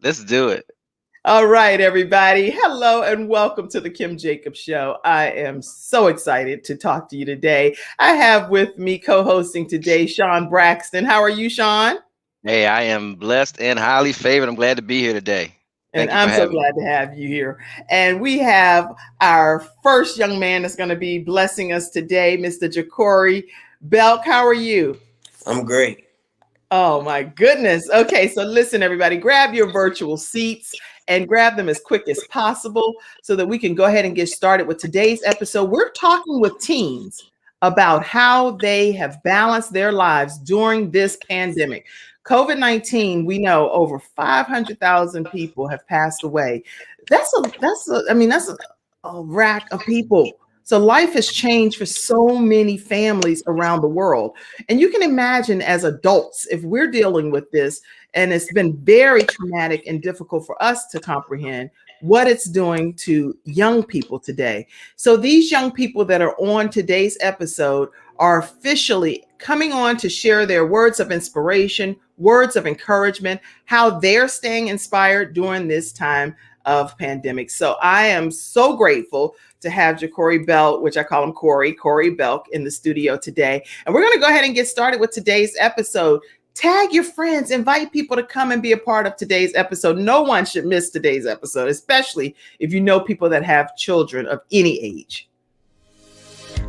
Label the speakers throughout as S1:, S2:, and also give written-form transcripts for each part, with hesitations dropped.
S1: Let's do it.
S2: All right, everybody. Hello and welcome to the Kim Jacobs Show. I am so excited to talk to you today. I have with me co-hosting today, Sean Braxton. How are you, Sean?
S1: Hey, I am blessed and highly favored. I'm glad to be here today.
S2: And
S1: Thank you for
S2: I'm so
S1: having me.
S2: glad to have you here. And we have our first young man that's going to be blessing us today, Mr. Jacory Belk. How are you?
S3: I'm great.
S2: Oh my goodness. Okay, so listen, everybody, grab your virtual seats and grab them as quick as possible so that we can go ahead and get started with today's episode. We're talking with teens about how they have balanced their lives during this pandemic. COVID-19, we know over 500,000 people have passed away. That's a rack of people. So life has changed for so many families around the world. And you can imagine as adults, if we're dealing with this, and it's been very traumatic and difficult for us to comprehend what it's doing to young people today. So these young people that are on today's episode are officially coming on to share their words of inspiration, words of encouragement, how they're staying inspired during this time of pandemic. So I am so grateful to have Jacory Belk, which I call him Corey Belk, in the studio today. And we're going to go ahead and get started with today's episode. Tag your friends, invite people to come and be a part of today's episode. No one should miss today's episode, especially if you know people that have children of any age.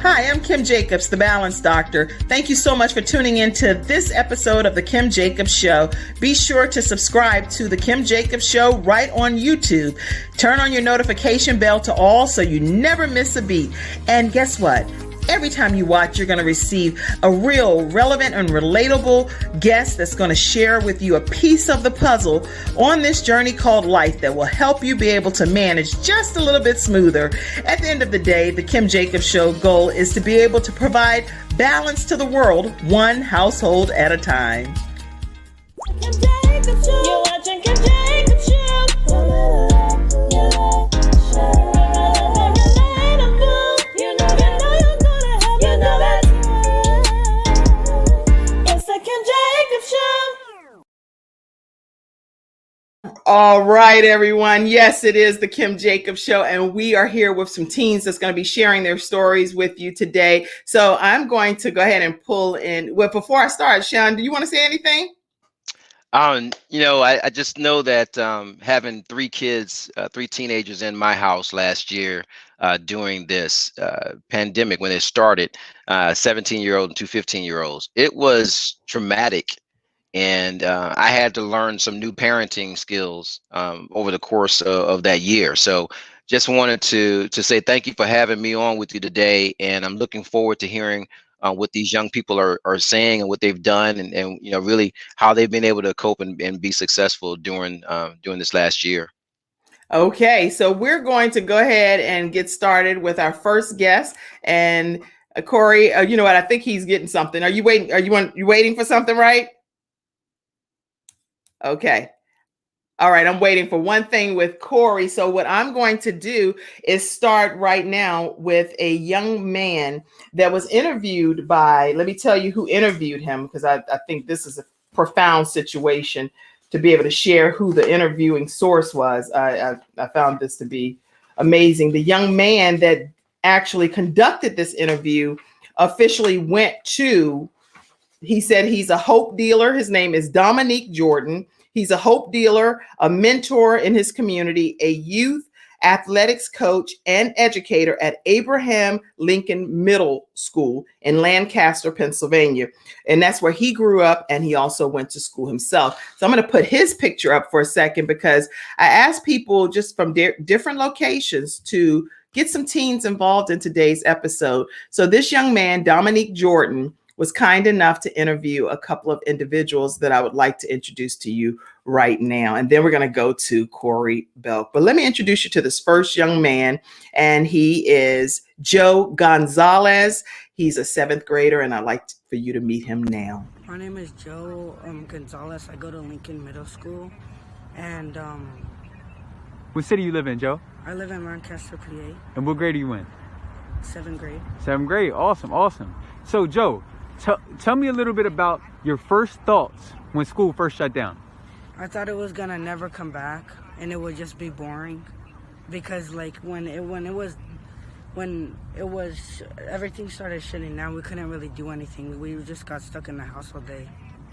S2: Hi, I'm Kim Jacobs, the Balance Doctor. Thank you so much for tuning in to this episode of the Kim Jacobs Show. Be sure to subscribe to the Kim Jacobs Show right on YouTube. Turn on your notification bell to all so you never miss a beat. And guess what? Every time you watch, you're going to receive a real relevant and relatable guest that's going to share with you a piece of the puzzle on this journey called life that will help you be able to manage just a little bit smoother. At the end of the day, the Kim Jacobs Show goal is to be able to provide balance to the world, one household at a time.
S4: Kim Jacobs Show. You're watching Kim Jacobs Show.
S2: All right, everyone. Yes, it is the Kim Jacobs Show, and we are here with some teens that's going to be sharing their stories with you today. So I'm going to go ahead and pull in. Well, before I start, Sean, do you want to say anything?
S1: I just know that having three kids, three teenagers in my house last year during this pandemic when it started, 17-year-old and two 15-year-olds, it was traumatic. And I had to learn some new parenting skills over the course of that year. So just wanted to say thank you for having me on with you today. And I'm looking forward to hearing what these young people are saying and what they've done and really how they've been able to cope and be successful during this last year.
S2: Okay, so we're going to go ahead and get started with our first guest. And Corey, you know what? I think he's getting something. Are you waiting? You waiting for something, right? Okay. All right, I'm waiting for one thing with Corey. So what I'm going to do is start right now with a young man that was interviewed by, let me tell you who interviewed him, because I think this is a profound situation to be able to share who the interviewing source was. I found this to be amazing. The young man that actually conducted this interview officially went to, he said he's a hope dealer. His name is Dominique Jordan. He's a hope dealer, a mentor in his community, a youth athletics coach and educator at Abraham Lincoln Middle School in Lancaster, Pennsylvania. And that's where he grew up, and he also went to school himself. So I'm going to put his picture up for a second because I asked people just from different locations to get some teens involved in today's episode. So this young man, Dominique Jordan, was kind enough to interview a couple of individuals that I would like to introduce to you right now. And then we're going to go to Corey Belk. But let me introduce you to this first young man, and he is Joe Gonzalez. He's a 7th grader, and I'd like for you to meet him now.
S5: My name is Joe Gonzalez. I go to Lincoln Middle School, and
S6: What city you live in, Joe?
S5: I live in Lancaster, PA,
S6: And what grade are you in?
S5: 7th grade.
S6: 7th grade. Awesome. So, Joe, tell me a little bit about your first thoughts when school first shut down.
S5: I thought it was gonna never come back, and it would just be boring, because like when everything started shutting down, we couldn't really do anything. We just got stuck in the house all day.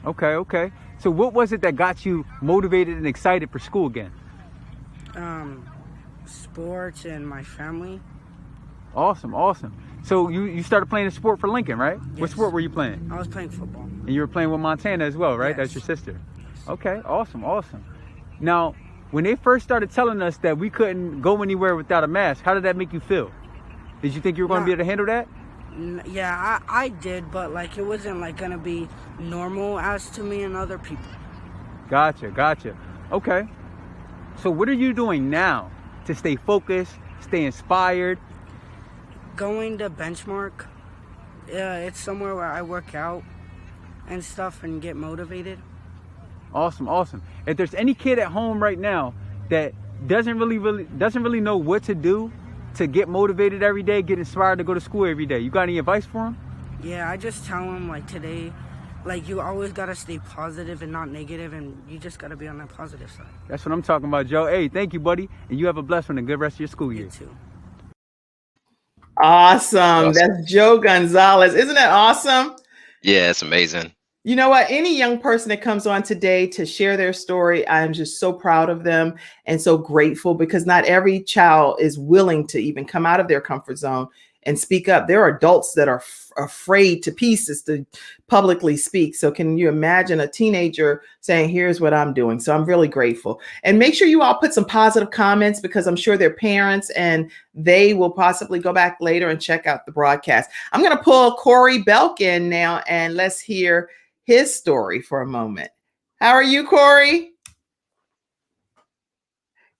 S6: Okay. So what was it that got you motivated and excited for school again?
S5: Sports and my family.
S6: Awesome. So you started playing a sport for Lincoln, right?
S5: Yes.
S6: What sport were you playing?
S5: I was playing football.
S6: And you were playing with Montana as well, right?
S5: Yes.
S6: That's your sister. Okay, awesome. Now, when they first started telling us that we couldn't go anywhere without a mask, how did that make you feel? Did you think you were going to be able to handle that?
S5: Yeah, I did, but like it wasn't like gonna be normal as to me and other people.
S6: Gotcha. Okay. So what are you doing now to stay focused, stay inspired?
S5: Going to Benchmark. It's somewhere where I work out and stuff and get motivated.
S6: Awesome. If there's any kid at home right now that doesn't really know what to do to get motivated every day, get inspired to go to school every day, you got any advice for them?
S5: Yeah, I just tell them like today, like you always gotta stay positive and not negative, and you just gotta be on the positive side.
S6: That's what I'm talking about, Joe. Hey, thank you, buddy, and you have a blessed one and good rest of your school year.
S5: You too.
S2: Awesome. That's Joe Gonzalez. Isn't that awesome?
S1: Yeah, it's amazing.
S2: You know what? Any young person that comes on today to share their story, I'm just so proud of them and so grateful, because not every child is willing to even come out of their comfort zone and speak up. There are adults that are afraid to pieces to publicly speak. So can you imagine a teenager saying, here's what I'm doing? So I'm really grateful. And make sure you all put some positive comments, because I'm sure they're parents and they will possibly go back later and check out the broadcast. I'm going to pull Corey Belk in now, and let's hear his story for a moment. How are you, Corey?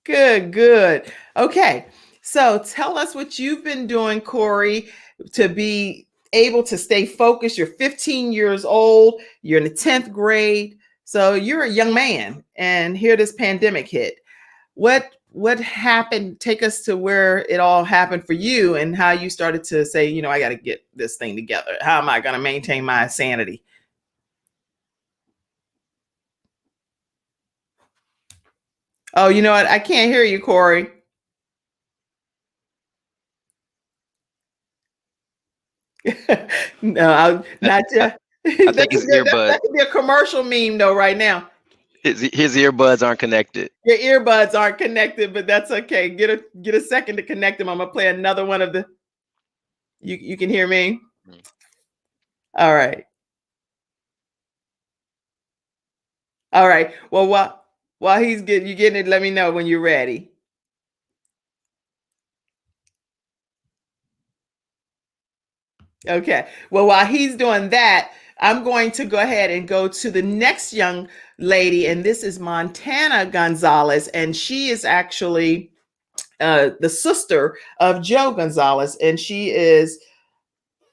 S2: Good. Okay. So tell us what you've been doing, Corey, to be able to stay focused. You're 15 years old. You're in the 10th grade. So you're a young man, and here this pandemic hit. What happened? Take us to where it all happened for you and how you started to say, you know, I got to get this thing together. How am I going to maintain my sanity? Oh, you know what? I can't hear you, Corey. No, I'm not.
S1: I think his earbuds.
S2: That could be a commercial meme, though. Right now,
S1: his earbuds aren't connected.
S2: your earbuds aren't connected, but that's okay. Get a second to connect them. I'm gonna play another one of the. You can hear me. All right. Well, while he's getting it, let me know when you're ready. Okay. Well, while he's doing that, I'm going to go ahead and go to the next young lady, and this is Montana Gonzalez, and she is actually the sister of Joe Gonzalez, and she's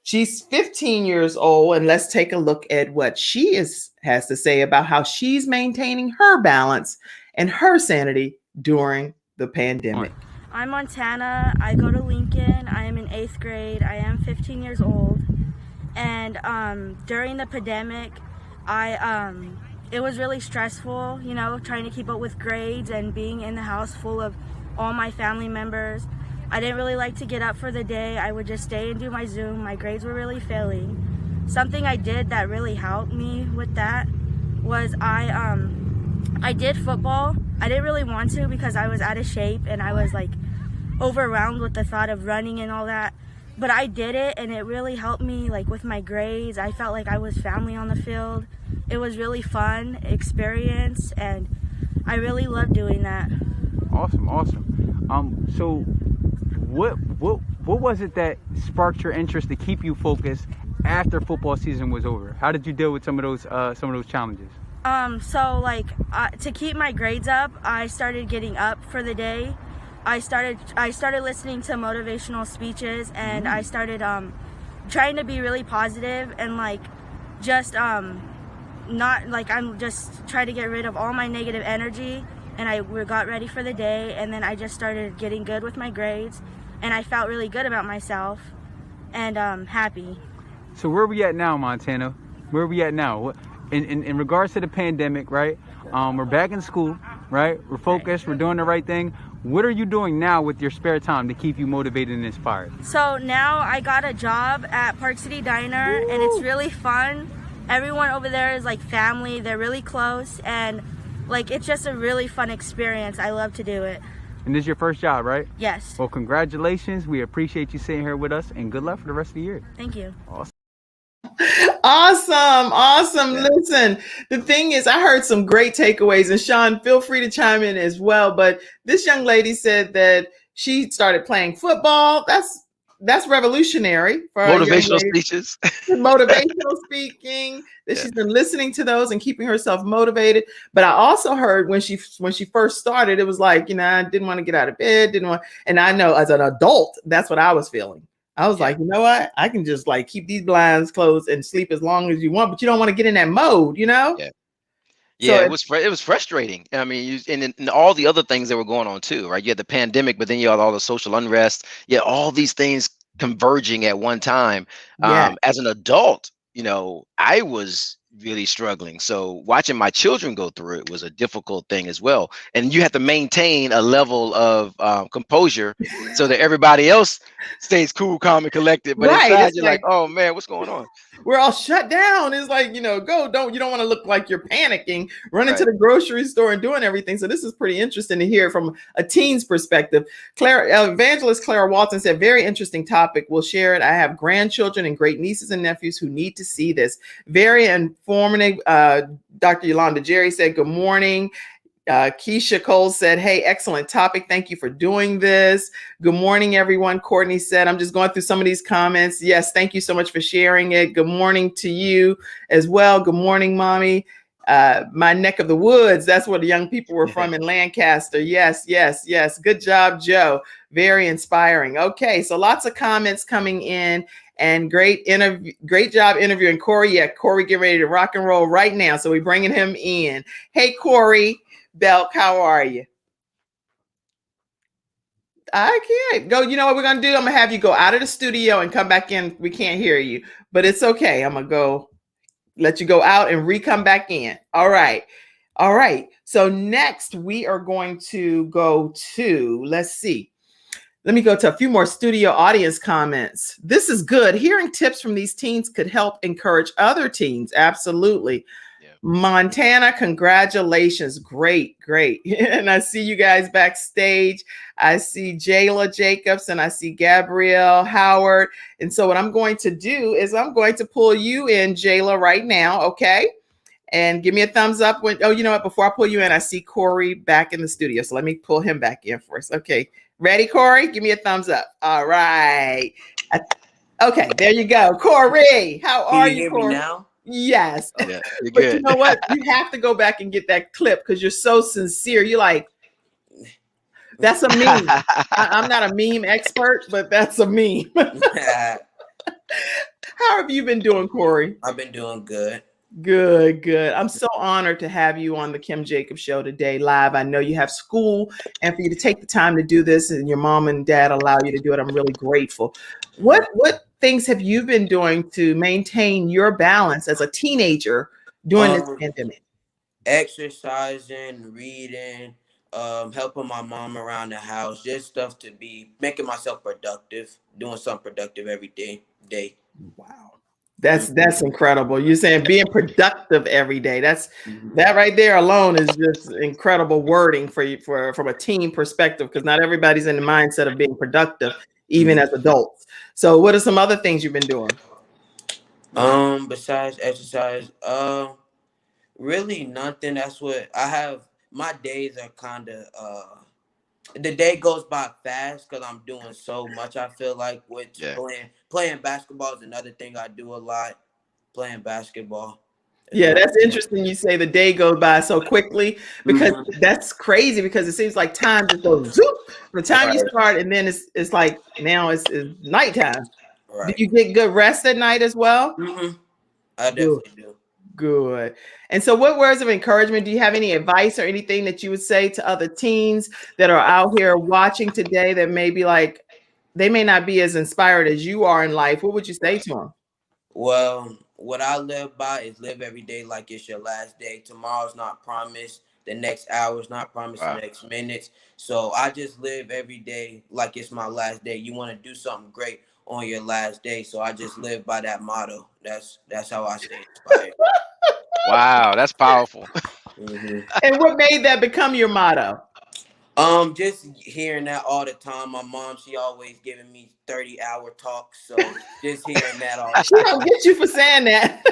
S2: 15 years old, and let's take a look at what she has to say about how she's maintaining her balance and her sanity during the pandemic.
S3: I'm Montana. I go to Lincoln. I am in 8th grade. I am 15 years old. And during the pandemic, it was really stressful, you know, trying to keep up with grades and being in the house full of all my family members. I didn't really like to get up for the day. I would just stay and do my Zoom. My grades were really failing. Something I did that really helped me with that was I did football. I didn't really want to because I was out of shape and I was like overwhelmed with the thought of running and all that. But I did it, and it really helped me like with my grades. I felt like I was family on the field. It was really fun experience, and I really loved doing that.
S6: Awesome. So what was it that sparked your interest to keep you focused after football season was over? How did you deal with some of those challenges?
S3: To keep my grades up, I started getting up for the day. I started listening to motivational speeches, and I started trying to be really positive and I'm just trying to get rid of all my negative energy, and I got ready for the day, and then I just started getting good with my grades, and I felt really good about myself and happy.
S6: So where are we at now, Montana? Where are we at now? In regards to the pandemic, right? We're back in school, right? We're focused. We're doing the right thing. What are you doing now with your spare time to keep you motivated and inspired?
S3: So now I got a job at Park City Diner, and it's really fun. Everyone over there is like family. They're really close, and like it's just a really fun experience. I love to do it.
S6: And this is your first job, right?
S3: Yes.
S6: Well, congratulations. We appreciate you sitting here with us, and good luck for the rest of the year.
S3: Thank you.
S2: Awesome. Listen, the thing is, I heard some great takeaways, and Sean, feel free to chime in as well. But this young lady said that she started playing football. That's revolutionary for
S1: Motivational speeches.
S2: Motivational speaking, that she's been listening to those and keeping herself motivated. But I also heard when she first started, it was like, I didn't want to get out of bed, and I know as an adult, that's what I was feeling. I was like, you know what? I can just like keep these blinds closed and sleep as long as you want, but you don't want to get in that mode,
S1: Yeah.
S2: So
S1: Yeah, it was frustrating. I mean, and all the other things that were going on too, right? You had the pandemic, but then you had all the social unrest. Yeah, all these things converging at one time.
S2: Yeah.
S1: As an adult, I was really struggling. So watching my children go through it was a difficult thing as well. And you have to maintain a level of composure so that everybody else stays cool, calm, and collected. But
S2: Right,
S1: inside,
S2: it's
S1: you're
S2: like-
S1: like, oh man, what's going on?
S2: We're all shut down. It's like, you don't want to look like you're panicking, running to
S1: Right.
S2: the grocery store and doing everything. So this is pretty interesting to hear from a teen's perspective. Evangelist Clara Walton said, very interesting topic. We'll share it. I have grandchildren and great nieces and nephews who need to see this. Very informative. Dr. Yolanda Jerry said, good morning. Keisha Cole said, hey, excellent topic. Thank you for doing this. Good morning, everyone. Courtney said, I'm just going through some of these comments. Yes, thank you so much for sharing it. Good morning to you as well. Good morning, mommy. My neck of the woods. That's where the young people were from in Lancaster. Yes. Good job, Joe. Very inspiring. Okay, so lots of comments coming in. And great job interviewing Corey. Yeah, Corey getting ready to rock and roll right now. So we're bringing him in. Hey, Corey Belk, how are you? I can't go. You know what we're going to do? I'm going to have you go out of the studio and come back in. We can't hear you, but it's okay. I'm going to let you go out and come back in. All right. So next we are going to go to, let's see. Let me go to a few more studio audience comments. This is good. Hearing tips from these teens could help encourage other teens. Absolutely. Yeah. Montana, congratulations. Great. And I see you guys backstage. I see Jayla Jacobs and I see Gabrielle Howard. And so what I'm going to do is I'm going to pull you in, Jayla, right now. Okay. And give me a thumbs up when, you know what, before I pull you in, I see Corey back in the studio. So let me pull him back in first. Okay. Ready, Corey? Give me a thumbs up. All right. Okay, there you go. Corey, how are you, Corey?
S7: Me now?
S2: Yes.
S1: Yeah, you're
S2: but
S1: good.
S2: You know what? You have to go back and get that clip because you're so sincere. You're like, that's a meme. I'm not a meme expert, but that's a meme. How have you been doing, Corey?
S7: I've been doing good.
S2: Good. I'm so honored to have you on the Kim Jacobs Show today live. I know you have school, and for you to take the time to do this and your mom and dad allow you to do it, I'm really grateful. What things have you been doing to maintain your balance as a teenager during this pandemic?
S7: Exercising, reading, helping my mom around the house, just stuff to be making myself productive, doing something productive every day.
S2: Wow. That's incredible. You're saying being productive every day. That right there alone is just incredible wording for you from a teen perspective, because not everybody's in the mindset of being productive, even as adults. So what are some other things you've been doing?
S7: Besides exercise, really nothing. That's what I have. My days are kind of the day goes by fast because I'm doing so much. I feel like with playing basketball is another thing I do a lot. Playing basketball.
S2: Yeah, that's interesting. You say the day goes by so quickly, because that's crazy, because it seems like time just goes zoop from the time you start, and then it's like now it's nighttime.
S7: Right.
S2: Do you get good rest at night as well?
S7: I definitely do.
S2: Good. And so what words of encouragement, do you have any advice or anything that you would say to other teens that are out here watching today that may be like, they may not be as inspired as you are in life? What would you say to them?
S7: Well, what I live by is live every day like it's your last day. Tomorrow's not promised. The next hour is not promised. The
S1: Wow.
S7: next minutes. So I just live every day like it's my last day. You want to do something great on your last day, so I just live by that motto. That's how I stay inspired.
S1: Wow, that's powerful.
S7: Hmm.
S2: And what made that become your motto?
S7: Just hearing that all the time. My mom, she always giving me 30-hour talks, so just hearing that all the
S2: She don't get you for saying that.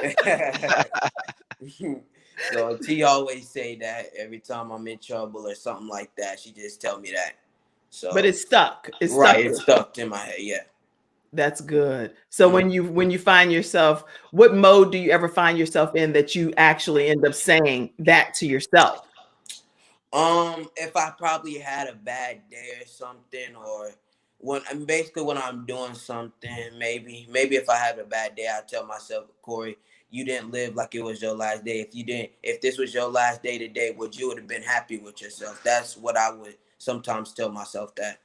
S7: time. So T always say that every time I'm in trouble or something like that. She just tell me that.
S2: But
S7: So
S2: it's stuck. It's stuck.
S7: right, it's stuck in my head. Yeah.
S2: That's good. So when you find yourself, what mode do you ever find yourself in that you actually end up saying that to yourself?
S7: If I probably had a bad day or something, or when I'm basically when I'm doing something, maybe if I have a bad day, I tell myself, Corey, you didn't live like it was your last day. If this was your last day today, would you would have been happy with yourself? That's what I would sometimes tell myself that.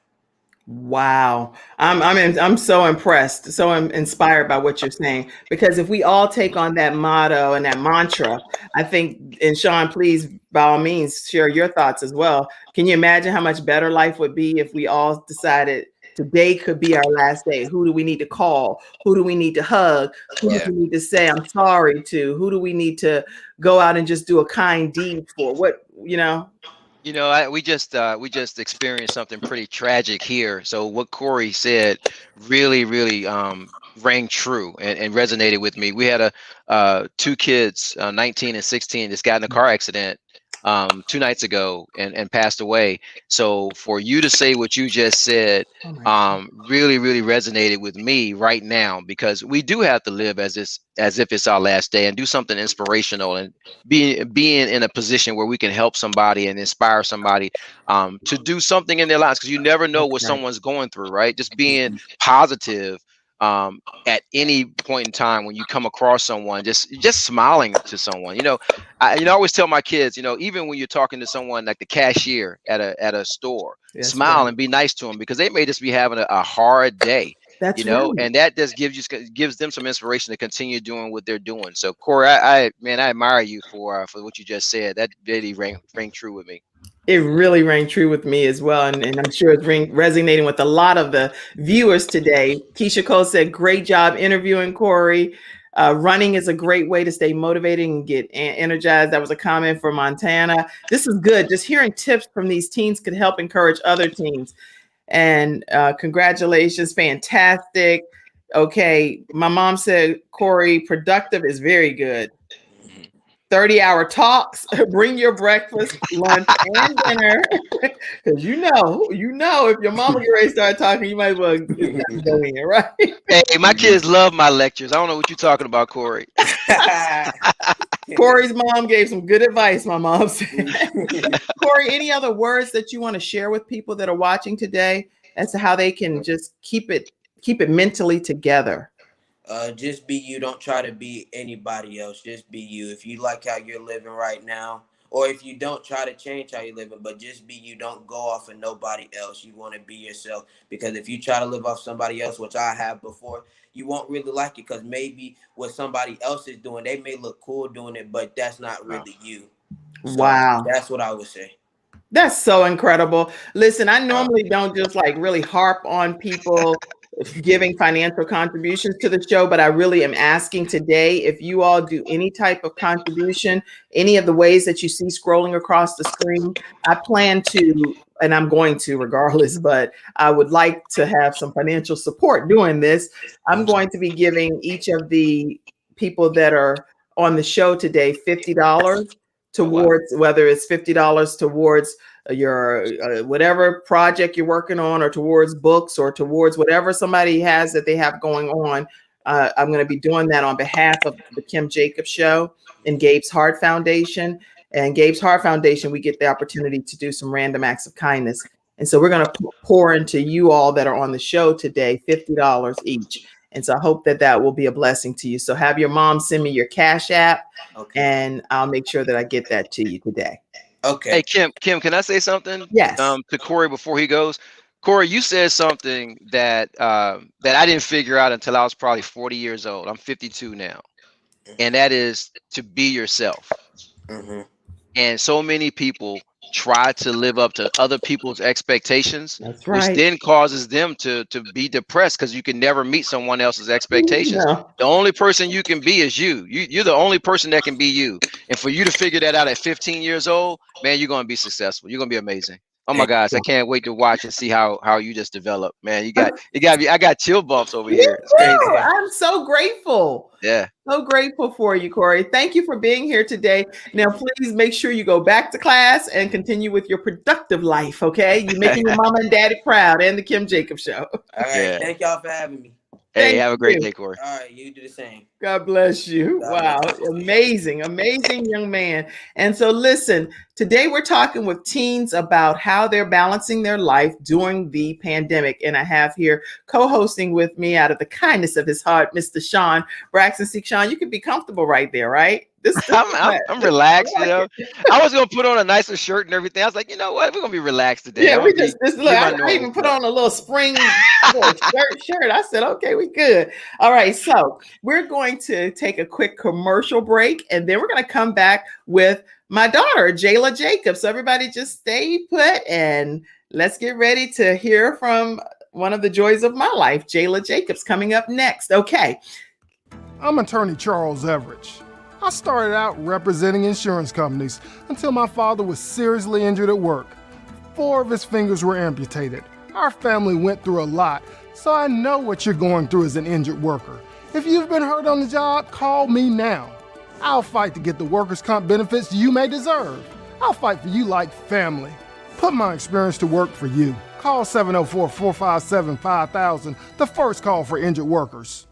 S2: Wow. I'm so impressed, so I'm inspired by what you're saying. Because if we all take on that motto and that mantra, I think, and Sean, please, by all means, share your thoughts as well. Can you imagine how much better life would be if we all decided today could be our last day? Who do we need to call? Who do we need to hug? Who do
S1: Yeah.
S2: we need to say I'm sorry to? Who do we need to go out and just do a kind deed for? What, you know?
S1: We just experienced something pretty tragic here. So what Corey said really rang true and resonated with me. We had two kids, 19 and 16, just got in a car accident 2 nights ago and passed away. So for you to say what you just said
S2: Oh my God.
S1: really resonated with me right now, because we do have to live as if it's our last day and do something inspirational and being in a position where we can help somebody and inspire somebody to do something in their lives, because you never know
S2: That's
S1: what
S2: right.
S1: someone's going through, right? Just being positive at any point in time when you come across someone, just smiling to someone. I always tell my kids, even when you're talking to someone like the cashier at a store,
S2: That's
S1: smile
S2: right.
S1: and be nice to them, because they may just be having a hard day,
S2: That's right.
S1: and that just gives them some inspiration to continue doing what they're doing. So Corey, I admire you for what you just said. That really rang true with me.
S2: It really rang true with me as well. And I'm sure it's resonating with a lot of the viewers today. Keisha Cole said, great job interviewing Corey. Running is a great way to stay motivated and get energized. That was a comment from Montana. This is good. Just hearing tips from these teens could help encourage other teens. And congratulations. Fantastic. Okay. My mom said, Corey, productive is very good.
S1: Mhm.
S2: 30-hour talks. Bring your breakfast, lunch, and dinner. Because if your mama get ready to start talking, you might as well it's time to go in, right?
S1: Hey, my kids love my lectures. I don't know what you're talking about, Corey.
S2: Corey's mom gave some good advice, my mom said. Corey, any other words that you want to share with people that are watching today as to how they can just keep it mentally together?
S7: Just be you. Don't try to be anybody else. Just be you. If you like how you're living right now, or if you don't, try to change how you're living, but just be you. Don't go off of nobody else. You want to be yourself, because if you try to live off somebody else, which I have before, you won't really like it, because maybe what somebody else is doing, they may look cool doing it, but that's not
S1: Wow.
S7: really you. So
S2: Wow.
S7: that's what I would say.
S2: That's so incredible. Listen, I
S1: Wow.
S2: normally don't just like really harp on people giving financial contributions to the show, but I really am asking today if you all do any type of contribution, any of the ways that you see scrolling across the screen. I plan to, and I'm going to regardless, but I would like to have some financial support doing this. I'm going to be giving each of the people that are on the show today $50
S1: Oh wow.
S2: towards, whether it's $50 towards your whatever project you're working on, or towards books, or towards whatever somebody has that they have going on. I'm going to be doing that on behalf of the Kim Jacobs Show and Gabe's Heart Foundation. And Gabe's Heart Foundation, we get the opportunity to do some random acts of kindness. And so we're going to pour into you all that are on the show today, $50 each. And so I hope that that will be a blessing to you. So have your mom send me your Cash App,
S7: Okay.
S2: and I'll make sure that I get that to you today.
S1: Hey
S7: Okay.
S1: Kim, can I say something
S2: Yes.
S1: to Corey before he goes? Corey, you said something that I didn't figure out until I was probably 40 years old. I'm 52 now. and that is to be yourself.
S7: Mm-hmm.
S1: And so many people try to live up to other people's expectations,
S2: That's
S1: which
S2: right.
S1: then causes them to be depressed because you can never meet someone else's expectations.
S2: No.
S1: The only person you can be is you. You're the only person that can be you. And for you to figure that out at 15 years old, man, you're going to be successful. You're going to be amazing. Oh my gosh, I can't wait to watch and see how you just develop, man. You got me. I got chill bumps over
S2: Me
S1: here. It's crazy.
S2: too. I'm so grateful.
S1: Yeah.
S2: So grateful for you, Corey. Thank you for being here today. Now, please make sure you go back to class and continue with your productive life, okay? You're making your mama and daddy proud, and the Kim Jacobs Show.
S7: All right.
S1: Yeah.
S7: Thank y'all for having me.
S1: Hey,
S2: Thank
S1: have a great
S2: you.
S1: day, Corey.
S7: All right. You do the same.
S2: God bless you.
S7: God
S2: Wow.
S7: bless you.
S2: Amazing, amazing young man. And so listen, today we're talking with teens about how they're balancing their life during the pandemic. And I have here co-hosting with me out of the kindness of his heart, Mr. Sean Braxton. See, Sean, you can be comfortable right there, right?
S1: I'm relaxed, you know. I was gonna put on a nicer shirt and everything. I was like, you know what? We're gonna be relaxed today.
S2: Yeah,
S1: I'm
S2: we
S1: gonna
S2: just
S1: be
S2: look.
S1: my
S2: I
S1: normal
S2: even put
S1: self.
S2: on a little spring shirt. I said, okay, we good. All right, so we're going to take a quick commercial break, and then we're going to come back with my daughter, Jayla Jacobs. So everybody, just stay put, and let's get ready to hear from one of the joys of my life, Jayla Jacobs, coming up next. Okay.
S8: I'm attorney Charles Everidge. I started out representing insurance companies until my father was seriously injured at work. 4 of his fingers were amputated. Our family went through a lot, so I know what you're going through as an injured worker. If you've been hurt on the job, call me now. I'll fight to get the workers' comp benefits you may deserve. I'll fight for you like family. Put my experience to work for you. Call 704-457-5000, the first call for injured workers.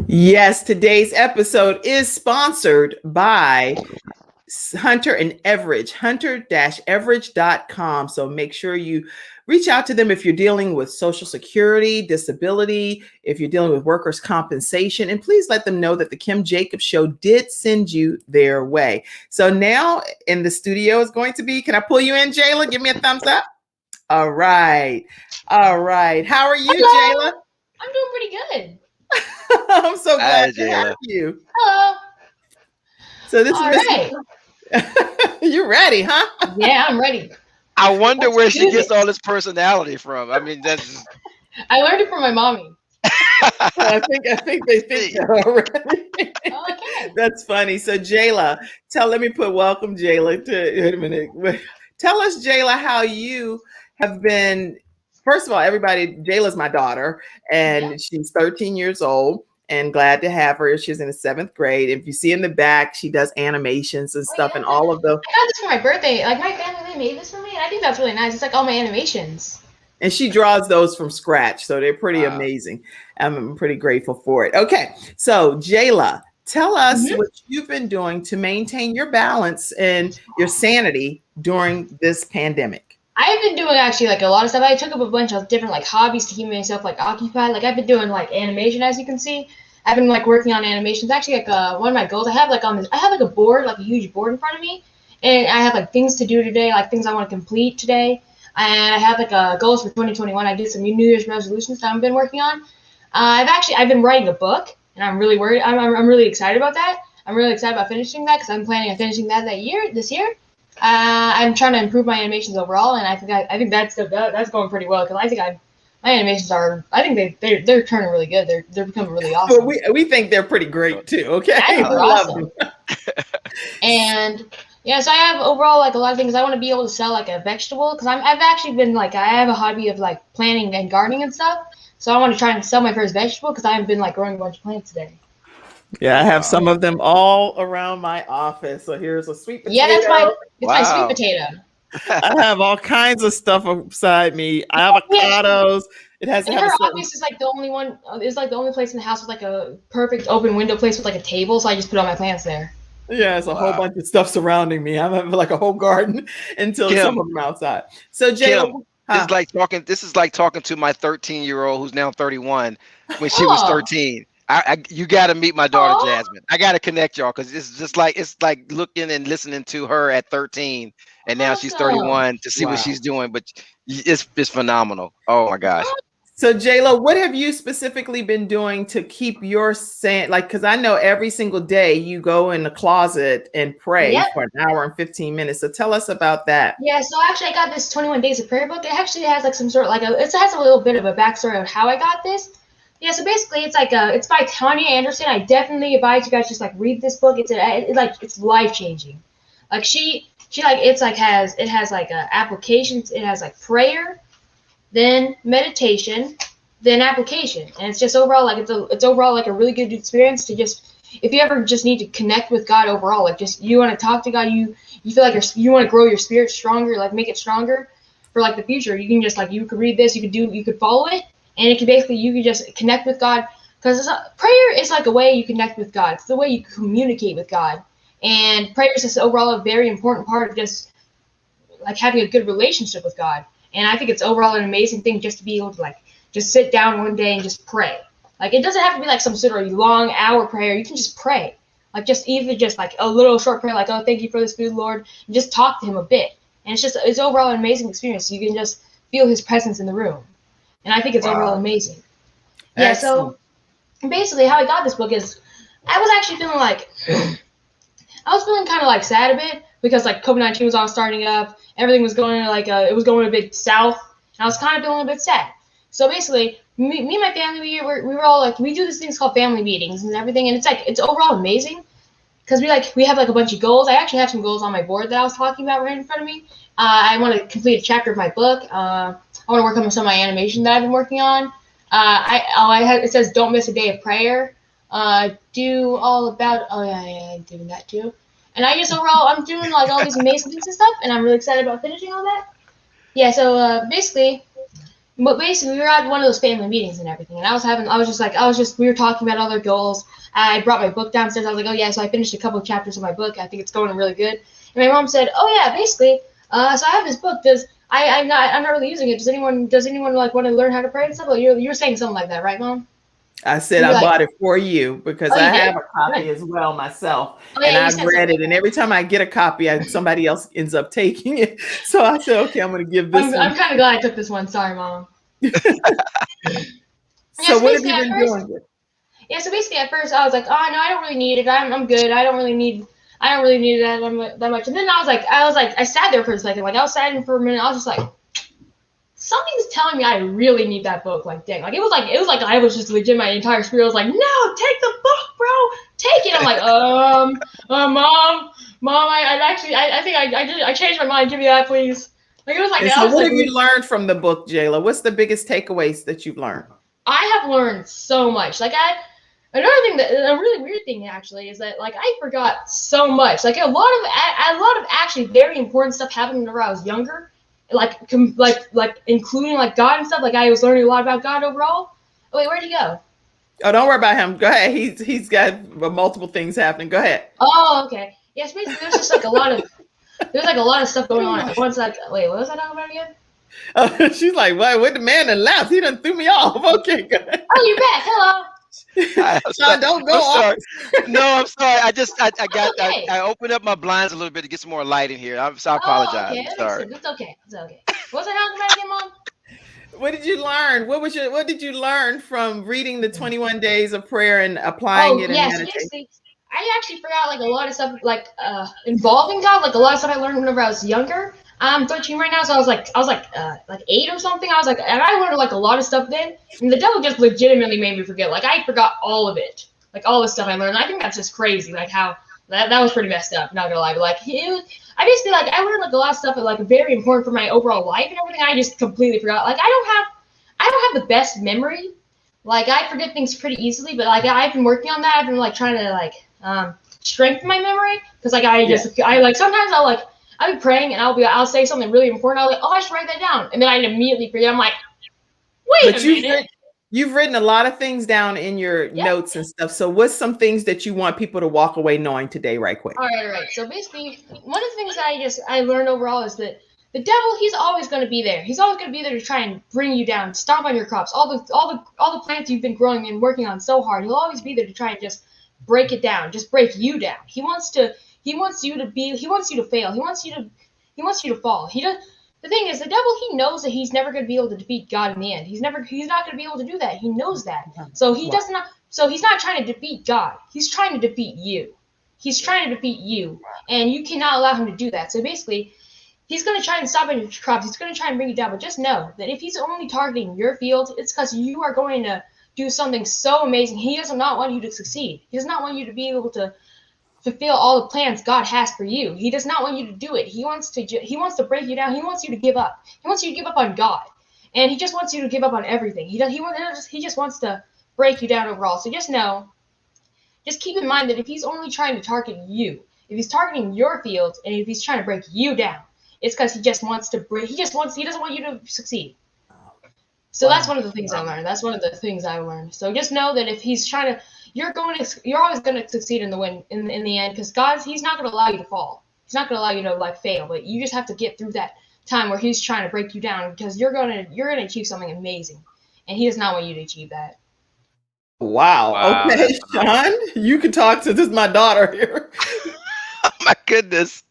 S2: Yes, today's episode is sponsored by Hunter and Everidge, hunter-everidge.com. So make sure you reach out to them if you're dealing with Social Security, disability, if you're dealing with workers' compensation, and please let them know that the Kim Jacobs Show did send you their way. So now in the studio is going to be, can I pull you in, Jayla? Give me a thumbs up. All right. All right. How are you,
S9: Hello.
S2: Jayla?
S9: I'm doing pretty good.
S2: I'm so glad to
S1: Jayla.
S2: have you.
S9: Hello.
S2: So this
S9: All
S2: is
S9: right.
S2: You ready, huh?
S9: Yeah, I'm ready.
S1: I wonder
S9: Let's
S1: where she
S9: do
S1: gets
S9: this.
S1: all this personality from. I mean, that's just...
S9: I learned it from my mommy.
S2: I think they think that already.
S9: Oh, okay.
S2: That's funny. So Jayla, let me put welcome Jayla to wait a minute. Tell us, Jayla, how you have been. First of all, everybody, Jayla's my daughter, and she's 13 years old. And glad to have her. She's in the 7th grade. If you see in the back, she does animations and stuff, and all of the.
S9: I got this for my birthday. Like my family, they made this for me, and I think that's really nice. It's like all my animations.
S2: And she draws those from scratch, so they're pretty amazing. I'm pretty grateful for it. Okay, so Jayla, tell us what you've been doing to maintain your balance and your sanity during this pandemic.
S9: I've been doing actually like a lot of stuff. I took up a bunch of different like hobbies to keep myself like occupied. Like I've been doing like animation, as you can see. I've been like working on animations. Actually, like one of my goals, I have like a board, like a huge board in front of me, and I have like things to do today, like things I want to complete today. And I have like goals for 2021. I did some New Year's resolutions that I've been working on. I've been writing a book, and I'm really worried. I'm really excited about that. I'm really excited about finishing that because I'm planning on finishing that this year. I'm trying to improve my animations overall, and I think that's going pretty well because I think my animations are. I think they're turning really good. They're becoming really awesome.
S2: Well, we think they're pretty great too. Okay,
S9: I think
S2: we
S9: they're
S2: love
S9: awesome.
S2: them.
S9: And yeah, so I have overall like a lot of things. I want to be able to sell like a vegetable because I've actually been like I have a hobby of like planting and gardening and stuff. So I want to try and sell my first vegetable because I haven't been like growing a bunch of plants today.
S2: Yeah, I have some of them all around my office. So here's a sweet potato.
S9: Yeah, that's my sweet potato.
S2: I have all kinds of stuff beside me. Avocados. It has to
S9: And
S2: have
S9: her
S2: a certain.
S9: office is like the only one. Is like the only place in the house with like a perfect open window place with like a table. So I just put all my plants there.
S2: Yeah, it's a whole bunch of stuff surrounding me. I have like a whole garden until
S1: Kim,
S2: some of them outside. So Jayla,
S1: it's like talking. This is like talking to my 13-year-old who's now 31 when she was 13. You got to meet my daughter Jasmine. I got to connect y'all because it's like looking and listening to her at 13, and now she's 31 to see what she's doing. But it's phenomenal. Oh my gosh.
S2: So JLo, what have you specifically been doing to keep your sand, like, because I know every single day you go in the closet and pray
S9: Yep.
S2: for an hour and 15 minutes. So tell us about that.
S9: Yeah, so actually I got this 21 Days of Prayer book. It actually has like some sort of like it has a little bit of a backstory of how I got this. Yeah, so basically it's like it's by Tanya Anderson. I definitely advise you guys just like read this book. It's life changing. Like she like it has like applications. It has like prayer, then meditation, then application, and it's just overall like it's overall like a really good experience to just if you ever just need to connect with God overall, like just you want to talk to God, you feel like you want to grow your spirit stronger, like make it stronger for like the future. You can just like you could read this, you could follow it, and it can basically you can just connect with God because prayer is like a way you connect with God. It's the way you communicate with God, and prayer is just overall a very important part of just like having a good relationship with God. And I think it's overall an amazing thing just to be able to like just sit down one day and just pray. Like it doesn't have to be like some sort of long hour prayer. You can just pray. Like just even just like a little short prayer, like, oh, thank you for this food, Lord. And just talk to him a bit. And it's overall an amazing experience. You can just feel his presence in the room. And I think it's overall amazing. Yeah,
S2: Excellent.
S9: so basically how I got this book is I was actually feeling like I was feeling kind of like sad a bit because like COVID-19 was all starting up, everything was going like it was going a bit south, and I was kind of feeling a bit sad. So basically, me and my family we were all like we do these things called family meetings and everything, and it's overall amazing because we have like a bunch of goals. I actually have some goals on my board that I was talking about right in front of me. I want to complete a chapter of my book. I want to work on some of my animation that I've been working on. It says don't miss a day of prayer. Do all about I'm doing that too. And I just overall I'm doing like all these amazing things and stuff, and I'm really excited about finishing all that. Yeah, so basically we were at one of those family meetings and everything, and we were talking about other goals. I brought my book downstairs. I was like, oh yeah, so I finished a couple of chapters of my book. I think it's going really good. And my mom said, oh yeah, basically, so I have this book. I'm not really using it. Does anyone like want to learn how to pray and stuff? Like, you were saying something like that, right, Mom?
S2: I said I bought it for you because
S9: Oh, you
S2: I
S9: did?
S2: have a copy
S9: Good.
S2: as well myself.
S9: Oh, yeah,
S2: and
S9: you
S2: I've
S9: said
S2: read
S9: something.
S2: it. And every time I get a copy, somebody else ends up taking it. So I said, okay, I'm going to give this one.
S9: I'm kind of glad I took this one. Sorry, Mom.
S2: So what have you been doing?
S9: Yeah, so basically at first I was like, oh no, I don't really need it. I'm good. I don't really need that much. And then I sat there for a second. Like I was sitting for a minute. I was just like, something's telling me I really need that book. Like dang, like it was like I was just legit. My entire spirit was like, no, take the book, bro, take it. I'm like, mom, I changed my mind. Give me that, please. Like it was like.
S2: And so what have you learned from the book, Jayla? What's the biggest takeaways that you've learned?
S9: I have learned so much. Another thing a really weird thing actually is that like I forgot so much. Like a lot of actually very important stuff happened whenever I was younger. Like including like God and stuff. Like I was learning a lot about God overall. Oh, wait, where'd he go?
S2: Oh, don't worry about him. Go ahead. He's got multiple things happening. Go ahead.
S9: Oh, okay. Yes, basically there's just like a lot of stuff going on at once. Like, wait, what was I talking about again?
S2: Oh, she's like, "What? With the man that left? He done threw me off." Okay, good.
S9: Oh, you're back. Hello.
S2: Sean, don't go off.
S1: No, I'm sorry.
S9: Okay.
S1: I opened up my blinds a little bit to get some more light in here. I apologize.
S9: Okay.
S1: I'm sorry.
S9: It's okay. What was I talking about again, Mom?
S2: What did you learn? What did you learn from reading the 21 Days of Prayer and applying it in meditation?
S9: I actually forgot like a lot of stuff like involving God, like a lot of stuff I learned whenever I was younger. I'm 13 right now, so I was like 8 or something. And I learned like a lot of stuff then, and the devil just legitimately made me forget. Like I forgot all of it, like all the stuff I learned. And I think that's just crazy, like how that was pretty messed up. Not gonna lie, but like I basically like I learned like a lot of stuff that like very important for my overall life and everything. I just completely forgot. Like I don't have the best memory. Like I forget things pretty easily, but like I've been working on that. I've been like trying to like strengthen my memory because like sometimes I'll be praying and I'll say something really important. I'll be like, oh, I should write that down, and then I immediately forget. I'm like, wait a minute.
S2: You've written a lot of things down in your notes and stuff. So what's some things that you want people to walk away knowing today, right quick?
S9: All right. So basically, one of the things that I learned overall is that the devil, he's always going to be there. He's always going to be there to try and bring you down, stomp on your crops, all the plants you've been growing and working on so hard. He'll always be there to try and just break it down, just break you down. He wants you to fail. He wants you to fall. the thing is, the devil, he knows that he's never going to be able to defeat God in the end. He's not going to be able to do that. He knows that. So he's not trying to defeat God. He's trying to defeat you. He's trying to defeat you, and you cannot allow him to do that. So basically, he's going to try and stop in your crops. He's going to try and bring you down. But just know that if he's only targeting your field, it's because you are going to do something so amazing. He does not want you to succeed. He does not want you to be able to fulfill all the plans God has for you. He does not want you to do it. He wants to break you down. He wants you to give up. He wants you to give up on God, and he just wants you to give up on everything. He just wants to break you down overall. So just know, just keep in mind that if he's only trying to target you, if he's targeting your field, and if he's trying to break you down, it's because he doesn't want you to succeed. So that's one of the things I learned. That's one of the things I learned. So just know that if he's trying to, you're always going to succeed in the end, because he's not going to allow you to fall. He's not going to allow you to like fail, but you just have to get through that time where he's trying to break you down, because you're going to achieve something amazing, and he does not want you to achieve that.
S2: Wow. Okay, Sean, you can talk to this. My daughter here.
S1: Oh my goodness.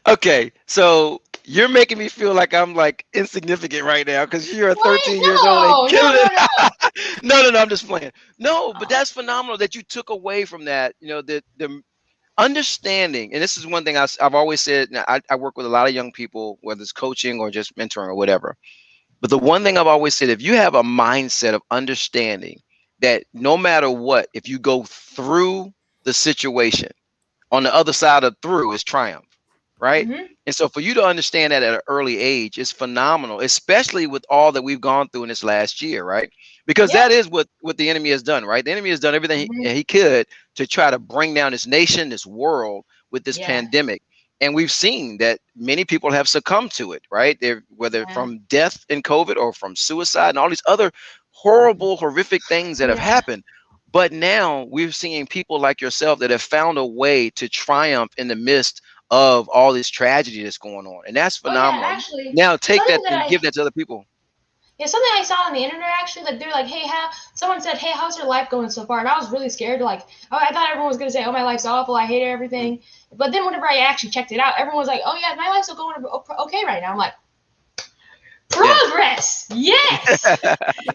S1: Okay, so you're making me feel like I'm like insignificant right now because you're 13 years old and killing it. No, I'm just playing. No, but that's phenomenal that you took away from that. You know, the understanding, and this is one thing I've always said. Now, I work with a lot of young people, whether it's coaching or just mentoring or whatever. But the one thing I've always said, if you have a mindset of understanding that no matter what, if you go through the situation, on the other side of through is triumph, right? Mm-hmm. And so for you to understand that at an early age is phenomenal, especially with all that we've gone through in this last year, right? Because that is what the enemy has done, right? The enemy has done everything he could to try to bring down this nation, this world with this pandemic. And we've seen that many people have succumbed to it, right? Whether from death in COVID or from suicide and all these other horrible, horrific things that have happened. But now we're seeing people like yourself that have found a way to triumph in the midst of all this tragedy that's going on. And that's phenomenal.
S9: Actually,
S1: now take that and give that to other people.
S9: Yeah, something I saw on the internet, actually, like they're like, hey, someone said, hey, how's your life going so far? And I was really scared. Like, I thought everyone was going to say, oh, my life's awful, I hate everything. But then whenever I actually checked it out, everyone was like, oh, yeah, my life's going okay right now. I'm like, progress. Yes.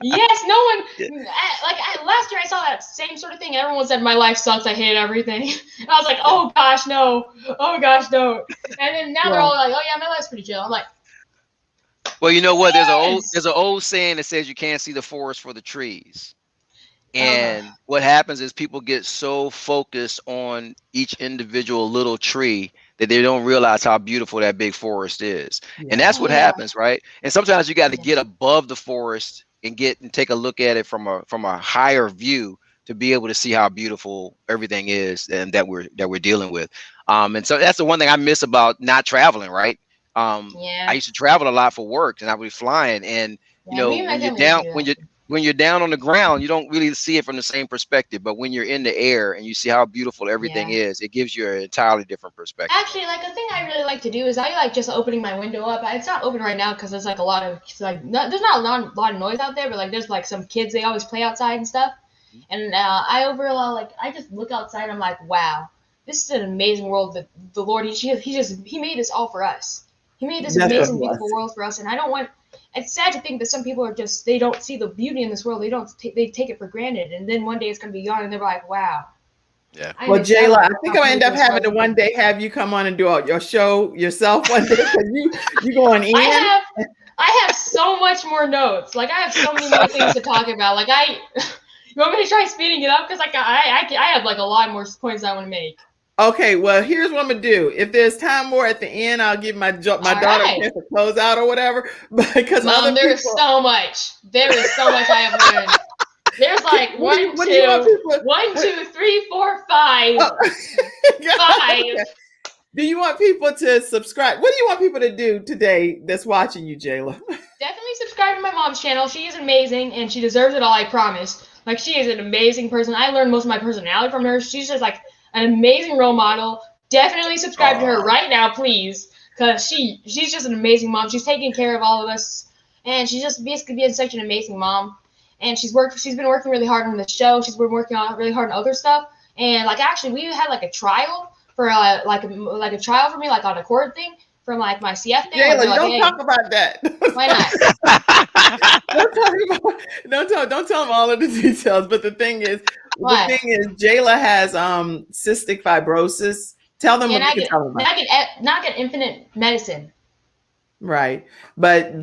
S9: Yes. No one, last year I saw that same sort of thing. Everyone said my life sucks, I hate everything. And I was like, oh gosh, no. Oh gosh, no. And then now they're all like, oh yeah, my life's pretty chill. I'm like,
S1: well, you know what? There's an old saying that says you can't see the forest for the trees. And what happens is people get so focused on each individual little tree that they don't realize how beautiful that big forest is. And that's what happens, right? And sometimes you got to get above the forest and take a look at it from a higher view to be able to see how beautiful everything is and that we're dealing with. And so that's the one thing I miss about not traveling, right? I used to travel a lot for work, and I would be flying, and you know, when you're down on the ground, you don't really see it from the same perspective. But when you're in the air and you see how beautiful everything is, it gives you an entirely different perspective.
S9: Actually, like, the thing I really like to do is I like just opening my window up. It's not open right now because there's like a lot of there's not a lot of noise out there, but like there's like some kids, they always play outside and stuff. And I just look outside and I'm like, wow, this is an amazing world that the Lord he made this all for us. He made this amazing, beautiful world for us, and I don't want. It's sad to think that some people are they don't see the beauty in this world. They take it for granted, and then one day it's gonna be gone, and they're like, wow.
S2: Yeah. Well, Jayla, I think I'll end up having to one day have you come on and do your show yourself one day, because you going in.
S9: I have so much more notes. Like, I have so many more things to talk about. Like, you want me to try speeding it up? Because like I have like a lot more points I want to make.
S2: Okay, well, here's what I'm gonna do. If there's time more at the end, I'll give my daughter a chance to close out or whatever. Because
S9: Mom, there is so much. There is so much I have learned. There's like 1, 2, 3, 4, 5. 5.
S2: Do you want people to subscribe? What do you want people to do today that's watching you, Jayla?
S9: Definitely subscribe to my mom's channel. She is amazing, and she deserves it all, I promise. Like, she is an amazing person. I learned most of my personality from her. She's just like an amazing role model. Definitely subscribe to her right now, please, because she's just an amazing mom. She's taking care of all of us, and she's just basically being such an amazing mom. And she's been working really hard on the show. She's been working on really hard on other stuff. And like, actually, we had like a trial for like a trial for me, like on a court thing. from like my CF thing. Like
S2: Jayla,
S9: they're like,
S2: don't
S9: hey,
S2: talk about that.
S9: why not?
S2: Don't tell them all of the details. But the thing is,
S9: What?
S2: Jayla has cystic fibrosis. Tell them
S9: Yeah,
S2: what you can tell them about.
S9: not get infinite medicine.
S2: Right. But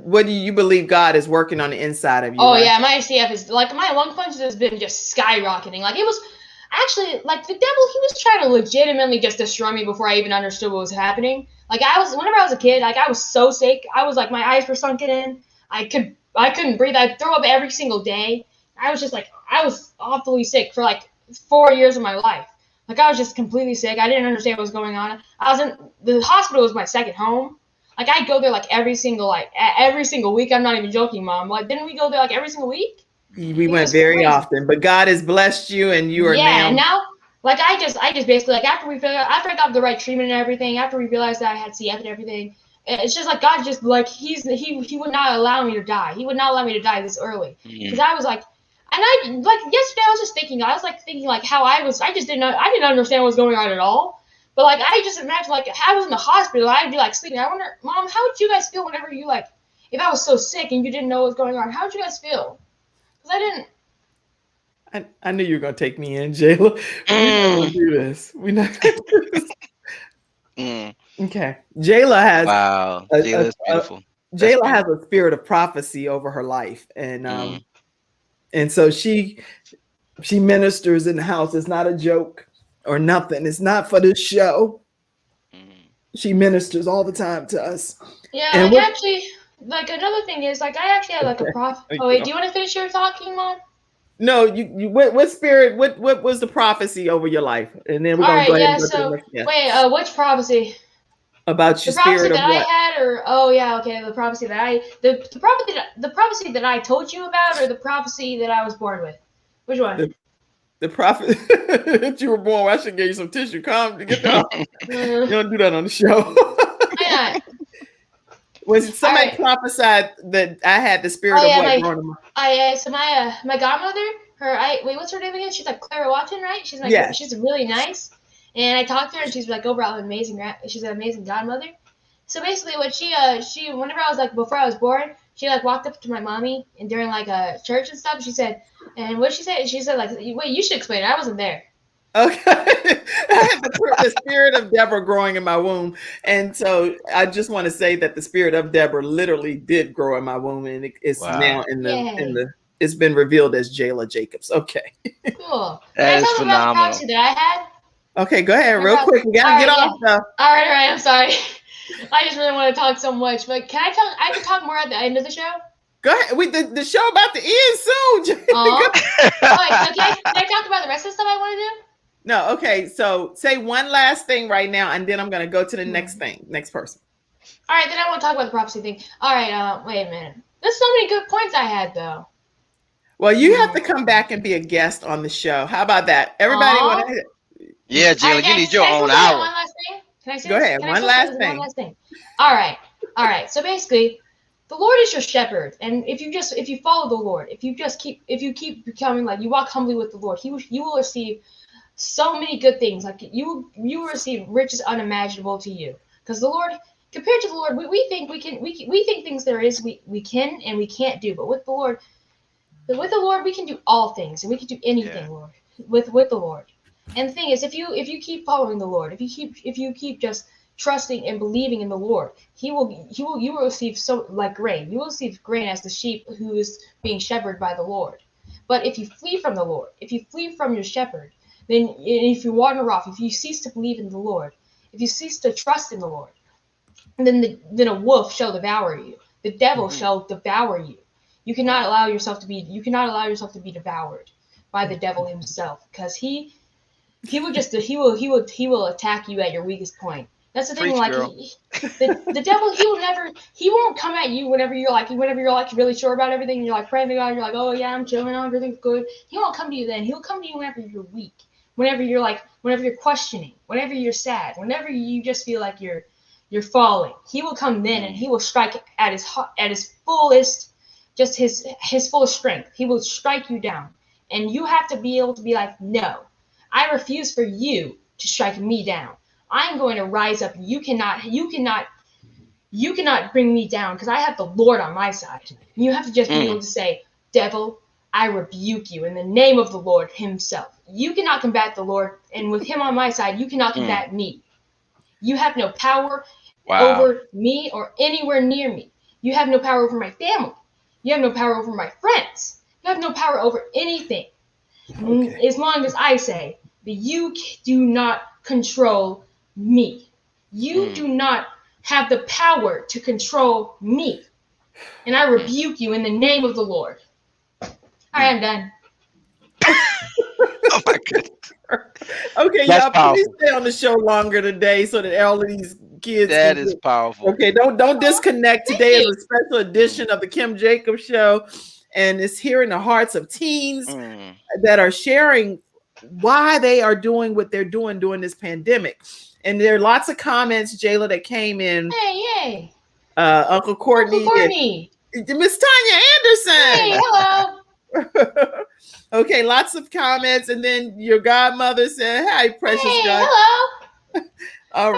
S2: what do you believe God is working on the inside of you?
S9: Oh
S2: right?
S9: yeah, my CF is like my lung function has been just skyrocketing. Like it was actually like the devil. He was trying to legitimately just destroy me before I even understood what was happening. Like whenever I was a kid, like I was so sick. I was like my eyes were sunken in. I couldn't breathe. I'd throw up every single day. I was just like I was awfully sick for like 4 years of my life. Like I was just completely sick. I didn't understand what was going on. I was in the hospital was my second home. Like I'd go there like every single week. I'm not even joking, Mom. Like didn't we go there like every single week?
S2: We went very often, but God has blessed you, and you are now.
S9: And now, like I just basically like after I got the right treatment and everything, after we realized that I had CF and everything, it's just like God just like he would not allow me to die. He would not allow me to die this early because I was like, and I like yesterday I was just thinking like how I didn't understand what was going on at all. But like I just imagine like if I was in the hospital, I'd be like sleeping. I wonder, Mom, how would you guys feel whenever you like if I was so sick and you didn't know what was going on? How would you guys feel? Because I didn't.
S2: I knew you were gonna take me in, Jayla. We're not gonna do this. We're not gonna do this. Okay. Jayla has
S1: Jayla's beautiful.
S2: Jayla has a spirit of prophecy over her life. And so she ministers in the house. It's not a joke or nothing. It's not for this show. She ministers all the time to us.
S9: Yeah, and actually, like another thing is, like I actually had like a prof. Oh wait, do you want to finish your talking, Mom?
S2: No, you what spirit? What was the prophecy over your life? And then we're gonna go ahead and go to the next guest.
S9: Wait, which prophecy?
S2: About your
S9: the prophecy
S2: spirit of
S9: that
S2: what?
S9: I had, or the prophecy that the prophecy that I told you about, or the prophecy that I was born with. Which one?
S2: The prophet that you were born. I should give you some tissue. Calm, get that off. You don't do that on the show.
S9: Why not?
S2: Was it somebody prophesied that I had the spirit of what growing in my?
S9: So my godmother, what's her name again? She's like Clara Watson, right? She's she's really nice. And I talked to her, and she's like overall amazing. She's an amazing godmother. So basically, what she whenever I was like before I was born, she like walked up to my mommy and during like a church and stuff. She said, and what she said like, wait, you should explain it. I wasn't there.
S2: Okay, I had the spirit of Deborah growing in my womb, and so I just want to say that the spirit of Deborah literally did grow in my womb, and it's now in the it's been revealed as Jayla Jacobs. Okay,
S9: cool.
S1: That is phenomenal.
S9: About the prophecy that I had?
S2: Okay, go ahead, real quick. We gotta get off stuff.
S9: All right. I'm sorry. I just really want to talk so much, but can I talk? I can talk more at the end of the show.
S2: Go ahead. The show about to end soon.
S9: Can I talk about the rest of the stuff I want to do?
S2: No, okay. So say one last thing right now, and then I'm gonna go to the next person.
S9: All right, then I want to talk about the prophecy thing. All right, wait a minute. There's so many good points I had though.
S2: Well, you have to come back and be a guest on the show. How about that? Everybody want to?
S1: Yeah, Jayla, you need your own hour.
S9: One last thing? Can I say
S2: Go ahead. One last thing.
S9: All right. So basically, the Lord is your shepherd, and if you follow the Lord, if you keep becoming like you walk humbly with the Lord, you will receive so many good things. Like you will receive riches unimaginable to you, because the Lord, compared to the Lord, we think we think things there is we can and we can't do, but with the Lord we can do all things, and we can do anything, Lord, with the Lord. And the thing is, if you keep following the Lord, if you keep just trusting and believing in the Lord, you will receive so like grain. You will receive grain as the sheep who is being shepherded by the Lord. But if you flee from the Lord, if you flee from your shepherd, then if you wander off, if you cease to believe in the Lord, if you cease to trust in the Lord, then a wolf shall devour you. The devil shall devour you. You cannot allow yourself to be devoured by the devil himself, because he will attack you at your weakest point. That's the thing. Like the devil, he won't come at you whenever you're like really sure about everything, and you're like praying to God, and you're like, oh yeah, I'm chilling, everything's good. He won't come to you then. He'll come to you whenever you're weak, whenever you're questioning, whenever you're sad, whenever you just feel like you're falling. He will come then, and he will strike at his fullest, just his fullest strength. He will strike you down, and you have to be able to be like, no, I refuse for you to strike me down. I'm going to rise up. You cannot bring me down because I have the Lord on my side. You have to just be able to say, devil, I rebuke you in the name of the Lord himself. You cannot combat the Lord, and with him on my side, you cannot combat me. You have no power over me or anywhere near me. You have no power over my family. You have no power over my friends. You have no power over anything. Okay. As long as I say that you do not control me. You do not have the power to control me. And I rebuke you in the name of the Lord. All right, I'm done.
S1: Oh my goodness.
S2: Okay,
S1: That's
S2: y'all,
S1: powerful.
S2: please stay on the show longer today so that all of these kids.
S1: That is powerful.
S2: Okay, don't disconnect. Today is a special edition of the Kim Jacobs Show, and it's here in the hearts of teens that are sharing why they are doing what they're doing during this pandemic. And there are lots of comments, Jayla, that came in.
S9: Hey, yay.
S2: Uncle Courtney. Miss Tanya Anderson.
S9: Hey, hello.
S2: Okay, lots of comments, and then your godmother said, "Hi, precious God."
S9: Hello.
S2: All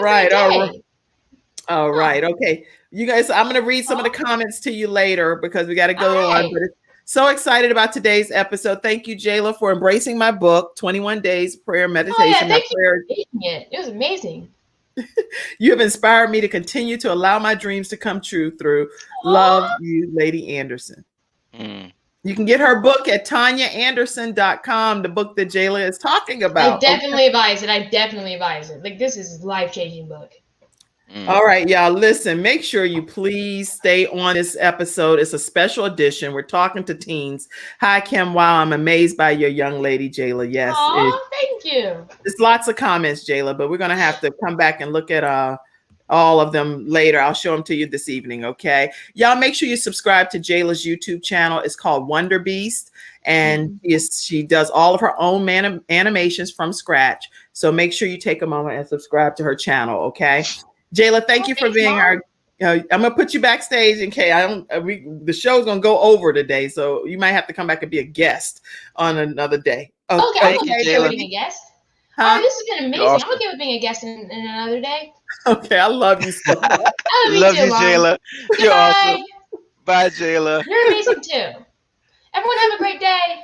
S2: right. Okay, you guys, I'm going to read some of the comments to you later because we got to go on. But so excited about today's episode. Thank you, Jayla, for embracing my book, 21 Days Prayer Meditation.
S9: Thank you for reading it. It was amazing.
S2: You have inspired me to continue to allow my dreams to come true through love you, Lady Anderson. You can get her book at tanyaanderson.com, the book that Jayla is talking about.
S9: I definitely advise it. Like, this is a life-changing book.
S2: All right, y'all, listen, make sure you please stay on this episode. It's a special edition. We're talking to teens. Hi, Kim. Wow, I'm amazed by your young lady, Jayla. Yes.
S9: Thank you.
S2: There's lots of comments, Jayla, but we're going to have to come back and look at all of them later. I'll show them to you this evening, okay? Y'all make sure you subscribe to Jayla's YouTube channel. It's called Wonder Beast, and she does all of her own animations from scratch. So make sure you take a moment and subscribe to her channel, okay? Jayla, thank you for being our. I'm gonna put you backstage in case the show's gonna go over today, so you might have to come back and be a guest on another day.
S9: Okay, I'm okay with being a guest.
S2: Huh?
S9: Oh, this has been amazing. I'm okay with being a guest in another day.
S2: Okay, I love you so much.
S9: I
S1: love you, Jayla. You're awesome. Bye, Jayla.
S9: You're amazing too. Everyone have a great day.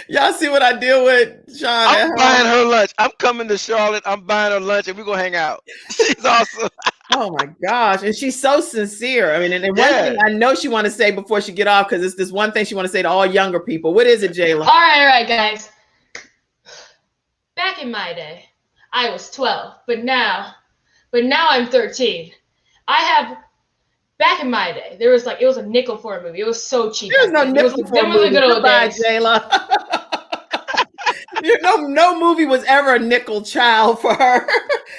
S2: Y'all see what I deal with, Sean?
S1: I'm buying her lunch. I'm coming to Charlotte. I'm buying her lunch, and we're gonna hang out. She's awesome.
S2: Oh my gosh, and she's so sincere. I mean, and one thing I know she want to say before she get off, because it's this one thing she want to say to all younger people. What is it, Jayla?
S9: All right, guys. Back in my day, I was 12, but now I'm 13. Back in my day, it was a nickel for a movie. It was so cheap.
S2: There's no nickel for a movie. Goodbye, Jayla. No movie was ever a nickel child for her.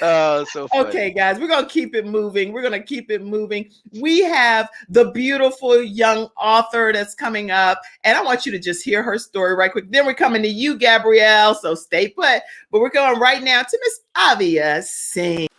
S1: Oh, so funny.
S2: Okay, guys, we're gonna keep it moving. We have the beautiful young author that's coming up, and I want you to just hear her story right quick. Then we're coming to you, Gabrielle. So stay put. But we're going right now to Miss Avia Singh.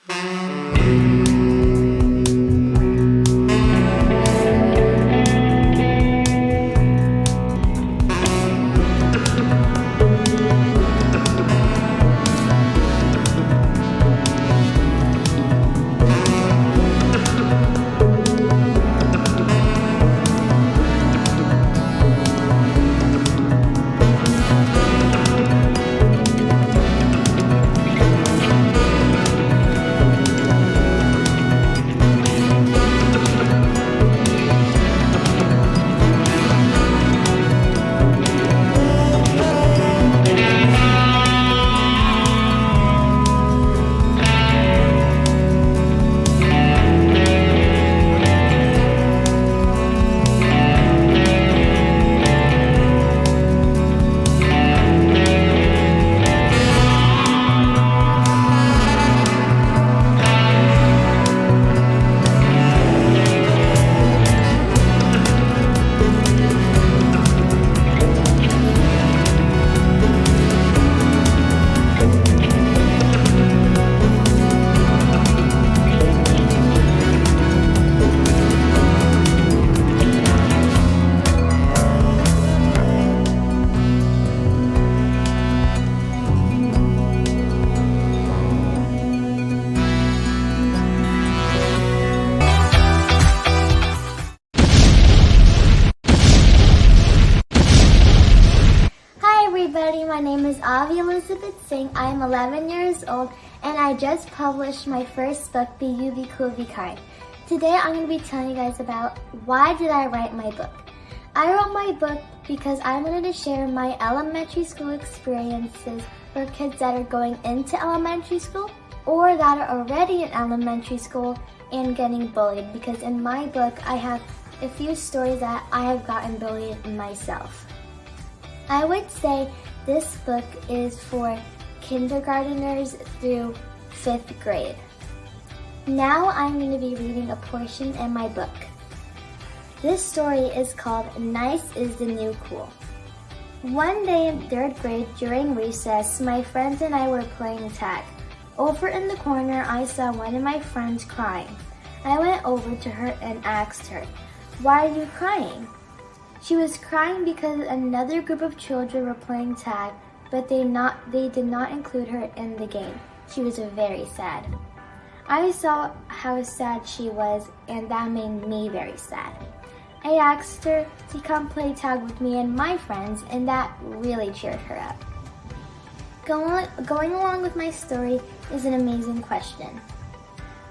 S10: Elizabeth Singh. I am 11 years old and I just published my first book, Be You, Be Cool, Be Kind. Today I'm going to be telling you guys about why did I write my book. I wrote my book because I wanted to share my elementary school experiences for kids that are going into elementary school or that are already in elementary school and getting bullied, because in my book I have a few stories that I have gotten bullied myself. I would say this book is for kindergarteners through 5th grade. Now I'm going to be reading a portion in my book. This story is called Nice is the New Cool. One day in 3rd grade during recess, my friends and I were playing tag. Over in the corner, I saw one of my friends crying. I went over to her and asked her, "Why are you crying?" She was crying because another group of children were playing tag, but they did not include her in the game. She was very sad. I saw how sad she was, and that made me very sad. I asked her to come play tag with me and my friends, and that really cheered her up. Going along with my story is an amazing question.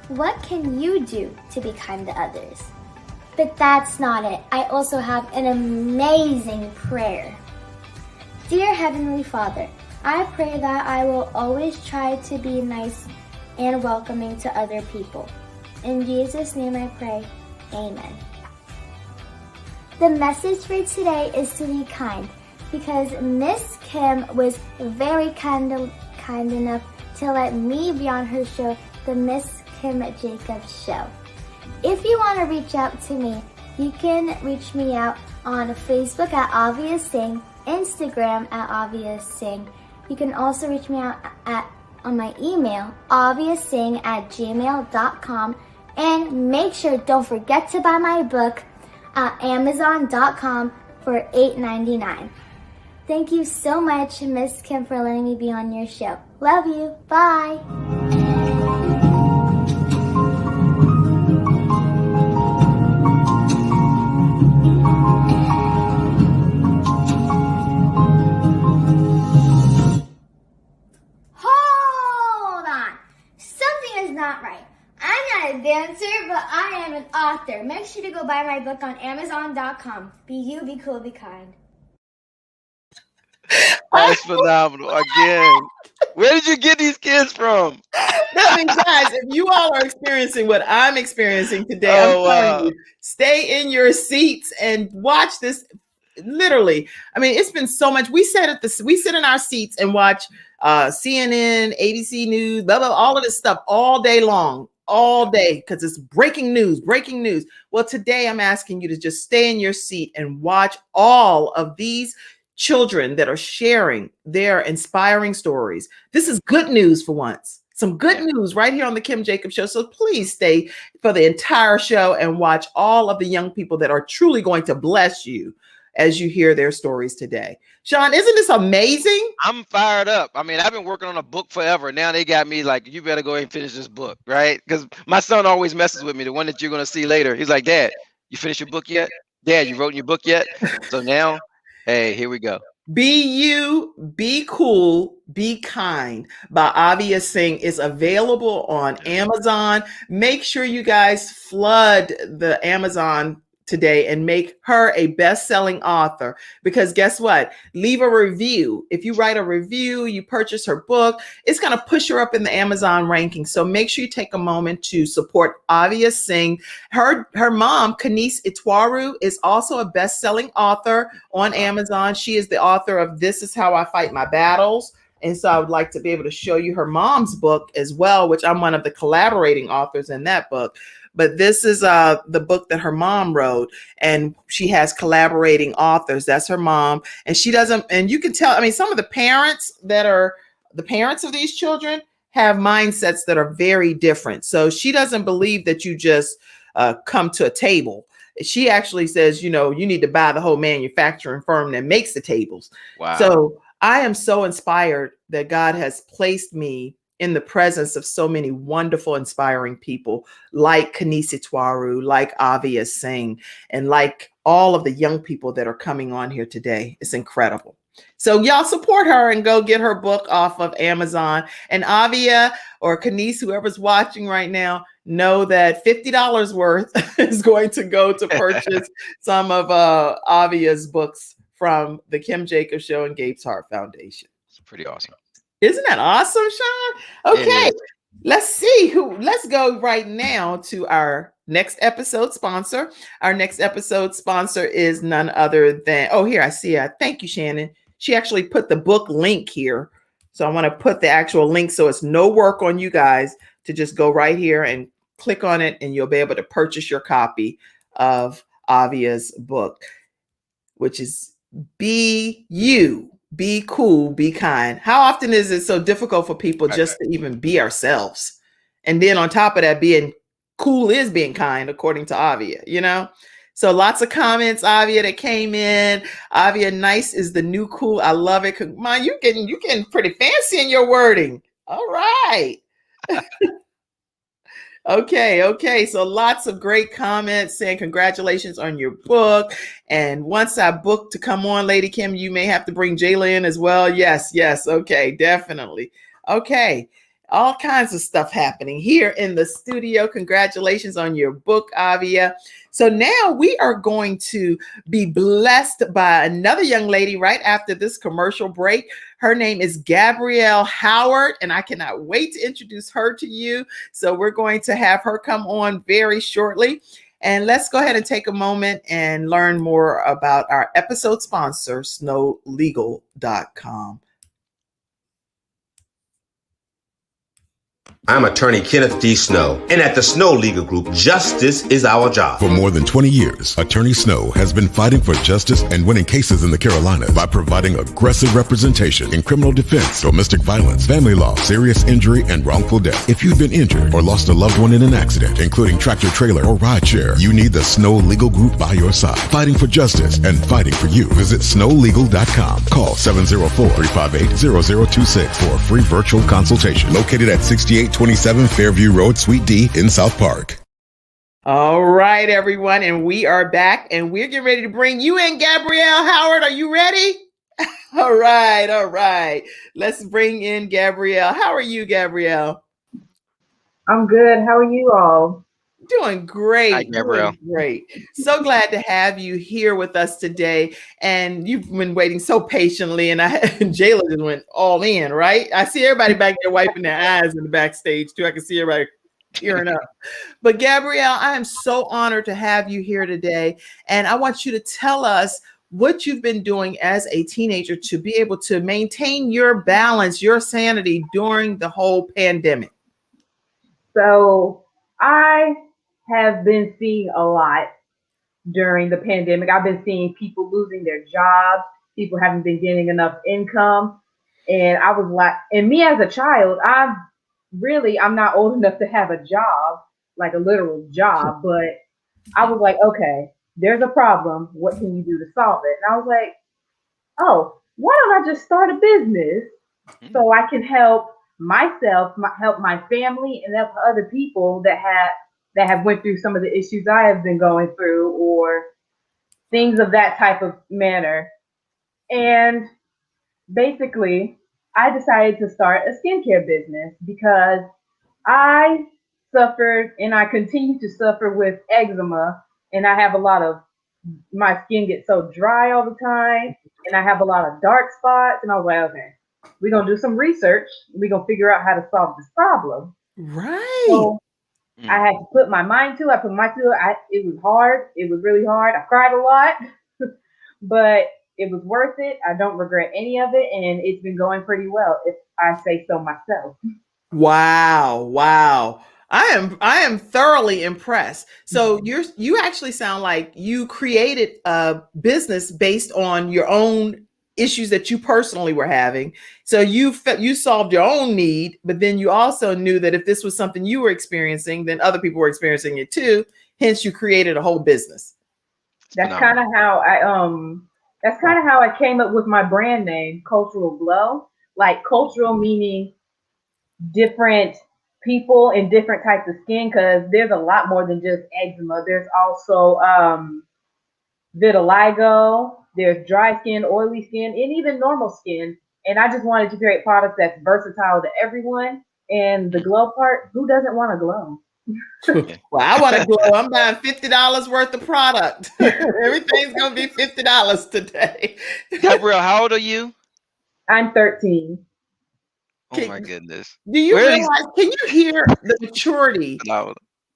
S10: What can you do to be kind to others? But that's not it. I also have an amazing prayer. Dear Heavenly Father, I pray that I will always try to be nice and welcoming to other people. In Jesus' name I pray, amen. The message for today is to be kind, because Miss Kim was very kind enough to let me be on her show, the Miss Kim Jacobs Show. If you want to reach out to me, you can reach me out on Facebook at Obvious Sing, Instagram at Obvious Sing. You can also reach me out on my email, obvioussing@gmail.com. And make sure, don't forget to buy my book at amazon.com for $8.99. Thank you so much, Miss Kim, for letting me be on your show. Love you. Bye. Hold on. Something is not right. I'm not a dancer, but I am an author. Make sure to go buy my book on amazon.com. Be you, be cool, be kind.
S1: That's phenomenal. Again, where did you get these kids from?
S2: I mean, guys, if you all are experiencing what I'm experiencing today, I'm telling you, stay in your seats and watch this. Literally, I mean, it's been so much. We sit in our seats and watch CNN, ABC News, blah, blah, all of this stuff all day long, all day, because it's breaking news. Well, today I'm asking you to just stay in your seat and watch all of these children that are sharing their inspiring stories. This is good news for once. Some good news right here on the Kim Jacobs Show. So please stay for the entire show and watch all of the young people that are truly going to bless you as you hear their stories today. Sean, isn't this amazing?
S1: I'm fired up. I mean, I've been working on a book forever. Now they got me like, you better go ahead and finish this book, right? Because my son always messes with me. The one that you're going to see later. He's like, "Dad, you finished your book yet? Dad, you wrote in your book yet?" So now, hey, here we go.
S2: Be You, Be Cool, Be Kind by Obvious Sing is available on Amazon. Make sure you guys flood the Amazon today and make her a best-selling author, because guess what? Leave a review. If you write a review, you purchase her book, it's going to push her up in the Amazon ranking. So make sure you take a moment to support Obvious Sing. Her mom, Kenise Itwaru, is also a best-selling author on Amazon. She is the author of This Is How I Fight My Battles. And so I would like to be able to show you her mom's book as well, which I'm one of the collaborating authors in that book. But this is the book that her mom wrote, and she has collaborating authors. That's her mom. And she doesn't, and you can tell, I mean, some of the parents that are the parents of these children have mindsets that are very different. So she doesn't believe that you just come to a table. She actually says, you know, you need to buy the whole manufacturing firm that makes the tables.
S1: Wow.
S2: So I am so inspired that God has placed me in the presence of so many wonderful, inspiring people like Kenise Itwaru, like Obvious Sing, and like all of the young people that are coming on here today. It's incredible. So y'all support her and go get her book off of Amazon. And Avia or Kanice, whoever's watching right now, know that $50 worth is going to go to purchase some of Avia's books from the Kim Jacobs Show and Gabe's Heart Foundation.
S1: It's pretty awesome.
S2: Isn't that awesome, Sean? Okay, let's go right now to our next episode sponsor. Our next episode sponsor is none other than, here, I see it. Thank you, Shannon. She actually put the book link here. So I want to put the actual link so it's no work on you guys to just go right here and click on it, and you'll be able to purchase your copy of Avia's book, which is Be You, Be Cool, Be Kind. How often is it so difficult for people just to even be ourselves? And then on top of that, being cool is being kind, according to Avia, you know? So lots of comments, Avia, that came in. Avia, nice is the new cool. I love it. Man, you getting pretty fancy in your wording. All right. Okay. So lots of great comments saying congratulations on your book. And once I book to come on, Lady Kim, you may have to bring Jayla in as well. Yes. Okay, definitely. Okay. All kinds of stuff happening here in the studio. Congratulations on your book, Avia. So now we are going to be blessed by another young lady right after this commercial break. Her name is Gabrielle Howard, and I cannot wait to introduce her to you. So we're going to have her come on very shortly. And let's go ahead and take a moment and learn more about our episode sponsor, snowlegal.com.
S11: I'm attorney Kenneth D. Snow, and at the Snow Legal Group, justice is our job.
S12: For more than 20 years, Attorney Snow has been fighting for justice and winning cases in the Carolinas by providing aggressive representation in criminal defense, domestic violence, family law, serious injury, and wrongful death. If you've been injured or lost a loved one in an accident, including tractor trailer or rideshare, you need the Snow Legal Group by your side, fighting for justice and fighting for you. Visit snowlegal.com. Call 704-358-0026 for a free virtual consultation. Located at 6827 Fairview Road, Suite D in South Park.
S2: All right, everyone. And we are back and we're getting ready to bring you in, Gabrielle Howard. Are you ready? All right. Let's bring in Gabrielle. How are you, Gabrielle?
S13: I'm good. How are you all?
S2: Doing great.
S1: Hi, Gabrielle.
S2: Doing great. So glad to have you here with us today. And you've been waiting so patiently. And Jayla just went all in, right? I see everybody back there wiping their eyes in the backstage too. I can see everybody tearing up. But Gabrielle, I am so honored to have you here today. And I want you to tell us what you've been doing as a teenager to be able to maintain your balance, your sanity during the whole pandemic.
S13: So I have been seeing a lot during the pandemic. I've been seeing people losing their jobs, people haven't been getting enough income. And I was like, and me as a child, I'm not old enough to have a job, like a literal job, but I was like, okay, there's a problem. What can you do to solve it? And I was like, oh, why don't I just start a business so I can help myself, help my family, and help other people that have went through some of the issues I have been going through, or things of that type of manner. And basically, I decided to start a skincare business because I suffered and I continue to suffer with eczema, and I have my skin gets so dry all the time, and I have a lot of dark spots, and I was like, okay, we're going to do some research. We're going to figure out how to solve this problem.
S2: Right.
S13: So I had to put my mind to it. It was hard. It was really hard. I cried a lot, but it was worth it. I don't regret any of it. And it's been going pretty well, if I say so myself.
S2: Wow. I am thoroughly impressed. So you actually sound like you created a business based on your own issues that you personally were having. So you solved your own need, but then you also knew that if this was something you were experiencing, then other people were experiencing it too. Hence, you created a whole business.
S13: That's kind of how I came up with my brand name, Cultural Glow. Like cultural meaning different people and different types of skin, because there's a lot more than just eczema. There's also vitiligo. There's dry skin, oily skin, and even normal skin. And I just wanted to create products that's versatile to everyone. And the glow part, who doesn't want to glow?
S2: Well, I want to glow. I'm buying $50 worth of product. Everything's gonna be $50 today.
S1: Gabrielle, how old are you?
S13: I'm 13.
S1: Oh my goodness.
S2: Do you
S1: Where are these?
S2: realize? Can you hear the maturity?
S1: No,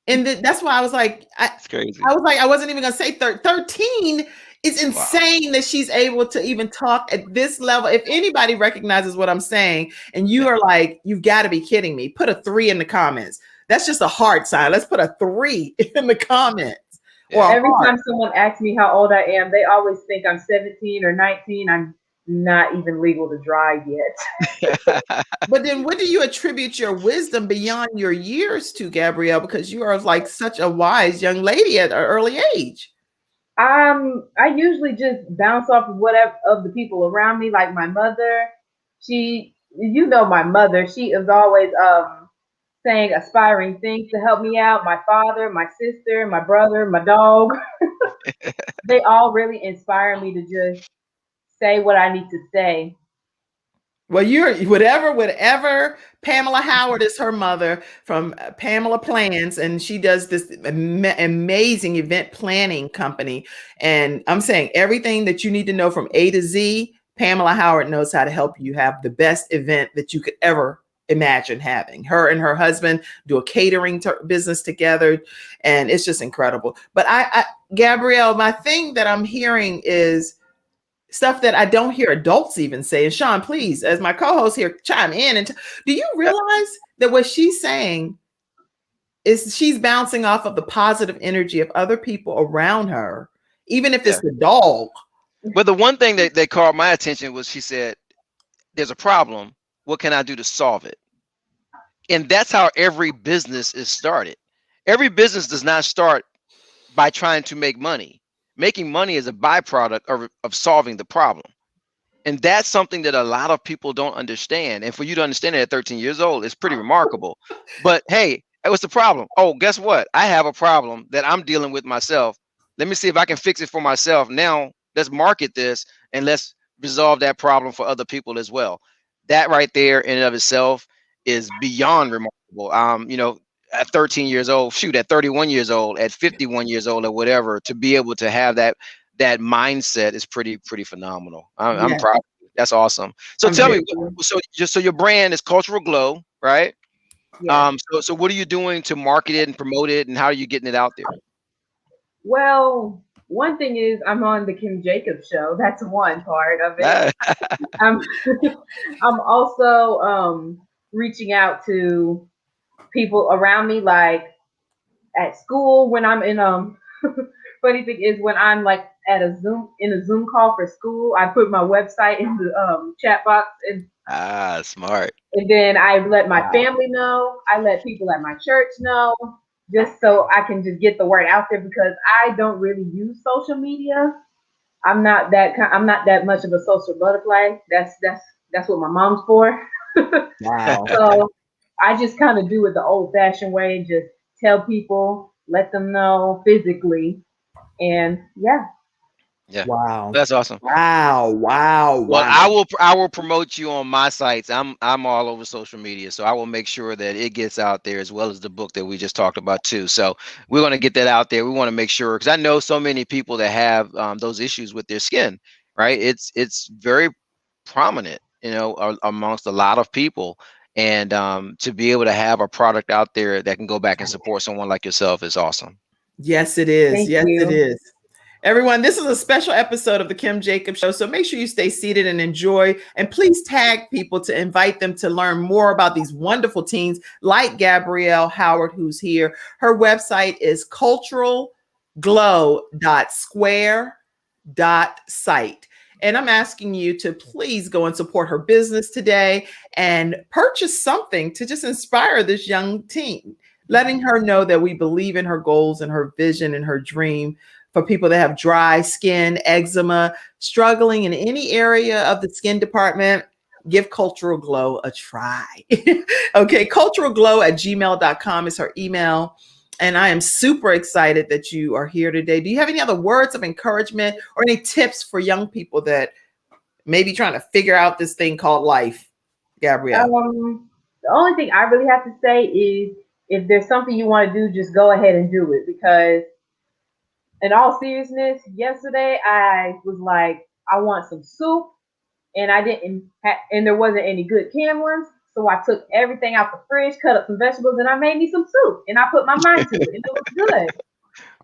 S2: And that's why I was like,
S1: it's crazy.
S2: I wasn't even gonna say 13. It's insane that she's able to even talk at this level. If anybody recognizes what I'm saying, and you are like, you've got to be kidding me, put a 3 in the comments. That's just a heart sign. Let's put a 3 in the comments.
S1: Yeah.
S13: Every time someone asks me how old I am, they always think I'm 17 or 19. I'm not even legal to drive yet.
S2: But then what do you attribute your wisdom beyond your years to, Gabrielle? Because you are like such a wise young lady at an early age.
S13: I usually just bounce off of whatever of the people around me, like my mother. My mother, she is always saying aspiring things to help me out. My father, my sister, my brother, my dog. They all really inspire me to just say what I need to say.
S2: Well, you're whatever. Pamela Howard is her mother from Pamela Plans, and she does this amazing event planning company. And I'm saying everything that you need to know from A to Z, Pamela Howard knows how to help you have the best event that you could ever imagine having. Her and her husband do a catering business together, and it's just incredible. But Gabrielle, my thing that I'm hearing is stuff that I don't hear adults even say. And Sean, please, as my co-host here, chime in. And do you realize that what she's saying is she's bouncing off of the positive energy of other people around her, even if it's the dog?
S1: But the one thing that caught my attention was she said, there's a problem. What can I do to solve it? And that's how every business is started. Every business does not start by trying to make money. Making money is a byproduct of solving the problem. And that's something that a lot of people don't understand. And for you to understand it at 13 years old, it's pretty remarkable. But hey, what's the problem? Oh, guess what? I have a problem that I'm dealing with myself. Let me see if I can fix it for myself. Now let's market this and let's resolve that problem for other people as well. That right there in and of itself is beyond remarkable. At 13 years old, shoot, at 31 years old, at 51 years old, or whatever, to be able to have that mindset is pretty phenomenal. I'm proud. That's awesome. So tell me, so your brand is Cultural Glow, right?
S13: Yeah.
S1: So what are you doing to market it and promote it, and how are you getting it out there?
S13: Well, one thing is I'm on the Kim Jacobs show. That's one part of it. I'm also reaching out to people around me, like at school when I'm in funny thing is when I'm like at a Zoom call for school, I put my website in the chat box, and
S1: smart.
S13: And then I let my family know. I let people at my church know, just so I can just get the word out there, because I don't really use social media. I'm not that much of a social butterfly. That's what my mom's for.
S2: Wow.
S13: So I just kind of do it the old-fashioned way and just tell people, let them know physically, and yeah.
S2: Wow.
S1: That's awesome.
S2: Wow.
S1: Well, I will promote you on my sites. I'm all over social media, so I will make sure that it gets out there, as well as the book that we just talked about too. So we're going to get that out there. We want to make sure, because I know so many people that have those issues with their skin, right? It's very prominent, amongst a lot of people. And to be able to have a product out there that can go back and support someone like yourself is awesome.
S2: Yes, it is.
S13: Thank
S2: Yes,
S13: you.
S2: it is. Everyone, this is a special episode of the Kim Jacobs Show, so make sure you stay seated and enjoy, and please tag people to invite them to learn more about these wonderful teens like Gabrielle Howard, who's here. Her website is culturalglow.square.site. And I'm asking you to please go and support her business today and purchase something to just inspire this young teen, letting her know that we believe in her goals and her vision and her dream for people that have dry skin, eczema, struggling in any area of the skin department. Give Cultural Glow a try. Okay, culturalglow@gmail.com is her email. And I am super excited that you are here today. Do you have any other words of encouragement or any tips for young people that may be trying to figure out this thing called life, Gabrielle?
S13: The only thing I really have to say is if there's something you want to do, just go ahead and do it. Because in all seriousness, yesterday I was like, I want some soup, and I didn't, and there wasn't any good canned ones. So I took everything out the fridge, cut up some vegetables, and I made me some soup. And I put my mind to it, and it was good.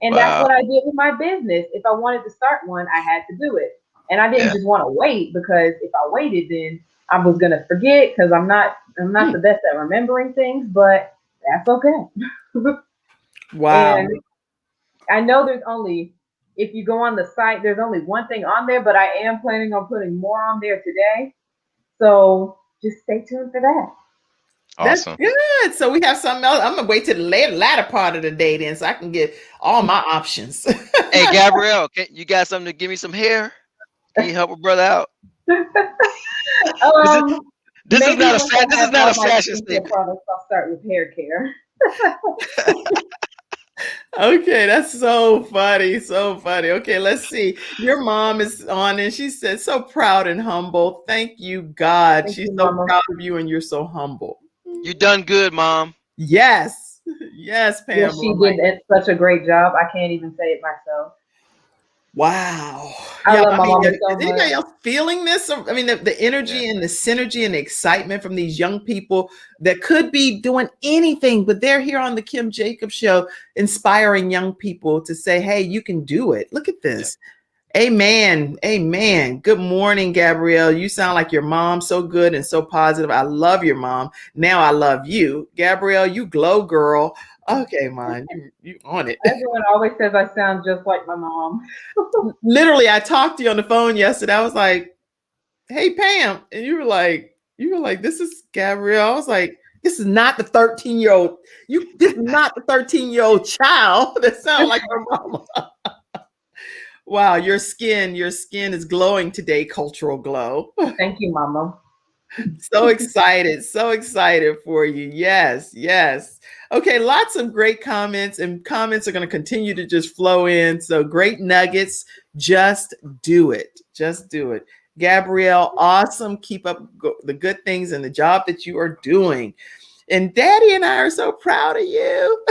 S13: And that's
S1: Wow.
S13: what I did with my business. If I wanted to start one, I had to do it. And I didn't just want to wait, because if I waited, then I was gonna forget, because I'm not the best at remembering things, but that's okay.
S2: Wow.
S13: And I know if you go on the site, there's only one thing on there, but I am planning on putting more on there today. So just stay tuned for that.
S1: Awesome.
S2: That's good. So we have something else. I'm gonna wait till the latter part of the day then, so I can get all my options.
S1: Hey, Gabrielle, you got something to give me some hair? Can you help a brother out? This is not a fashion statement.
S13: I'll start with hair care.
S2: Okay, that's so funny. So funny. Okay, let's see. Your mom is on and she said, so proud and humble. Thank you, God.
S13: Thank
S2: She's
S13: you,
S2: so
S13: Mama.
S2: proud of you and you're so humble.
S1: You done good, Mom.
S2: Yes. Yes, Pam.
S13: Yes, she did such a great job. I can't even say it myself.
S2: Wow.
S13: I love my mom so
S2: is anybody
S13: much.
S2: else feeling this? I mean, the energy and the synergy and the excitement from these young people that could be doing anything, but they're here on the Kim Jacobs Show, inspiring young people to say, hey, you can do it. Look at this. Amen. Amen. Good morning, Gabrielle. You sound like your mom, so good and so positive. I love your mom. Now I love you. Gabrielle, you glow, girl. Okay, man, you on it.
S13: Everyone always says I sound just like my mom.
S2: Literally, I talked to you on the phone yesterday. I was like, hey, Pam. And you were like, this is Gabrielle. I was like, this is not the 13-year-old. This is not the 13-year-old child that sounds like her mama. Wow, your skin is glowing today, Cultural Glow.
S13: Thank you, Mama.
S2: So excited for you. Yes, yes. Okay, lots of great comments, and comments are going to continue to just flow in. So great nuggets. Just do it. Just do it. Gabrielle, awesome. Keep up the good things and the job that you are doing. And Daddy and I are so proud of you.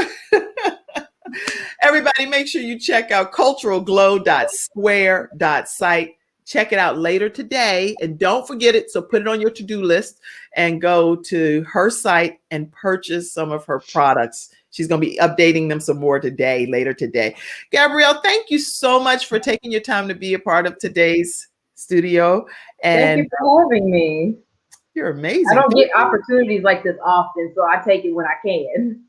S2: Everybody, make sure you check out culturalglow.square.site. Check it out later today. And don't forget it. So put it on your to-do list and go to her site and purchase some of her products. She's going to be updating them some more later today. Gabrielle, thank you so much for taking your time to be a part of today's studio. And
S13: thank you for having me.
S2: You're amazing.
S13: I don't get opportunities like this often, so I take it when I can.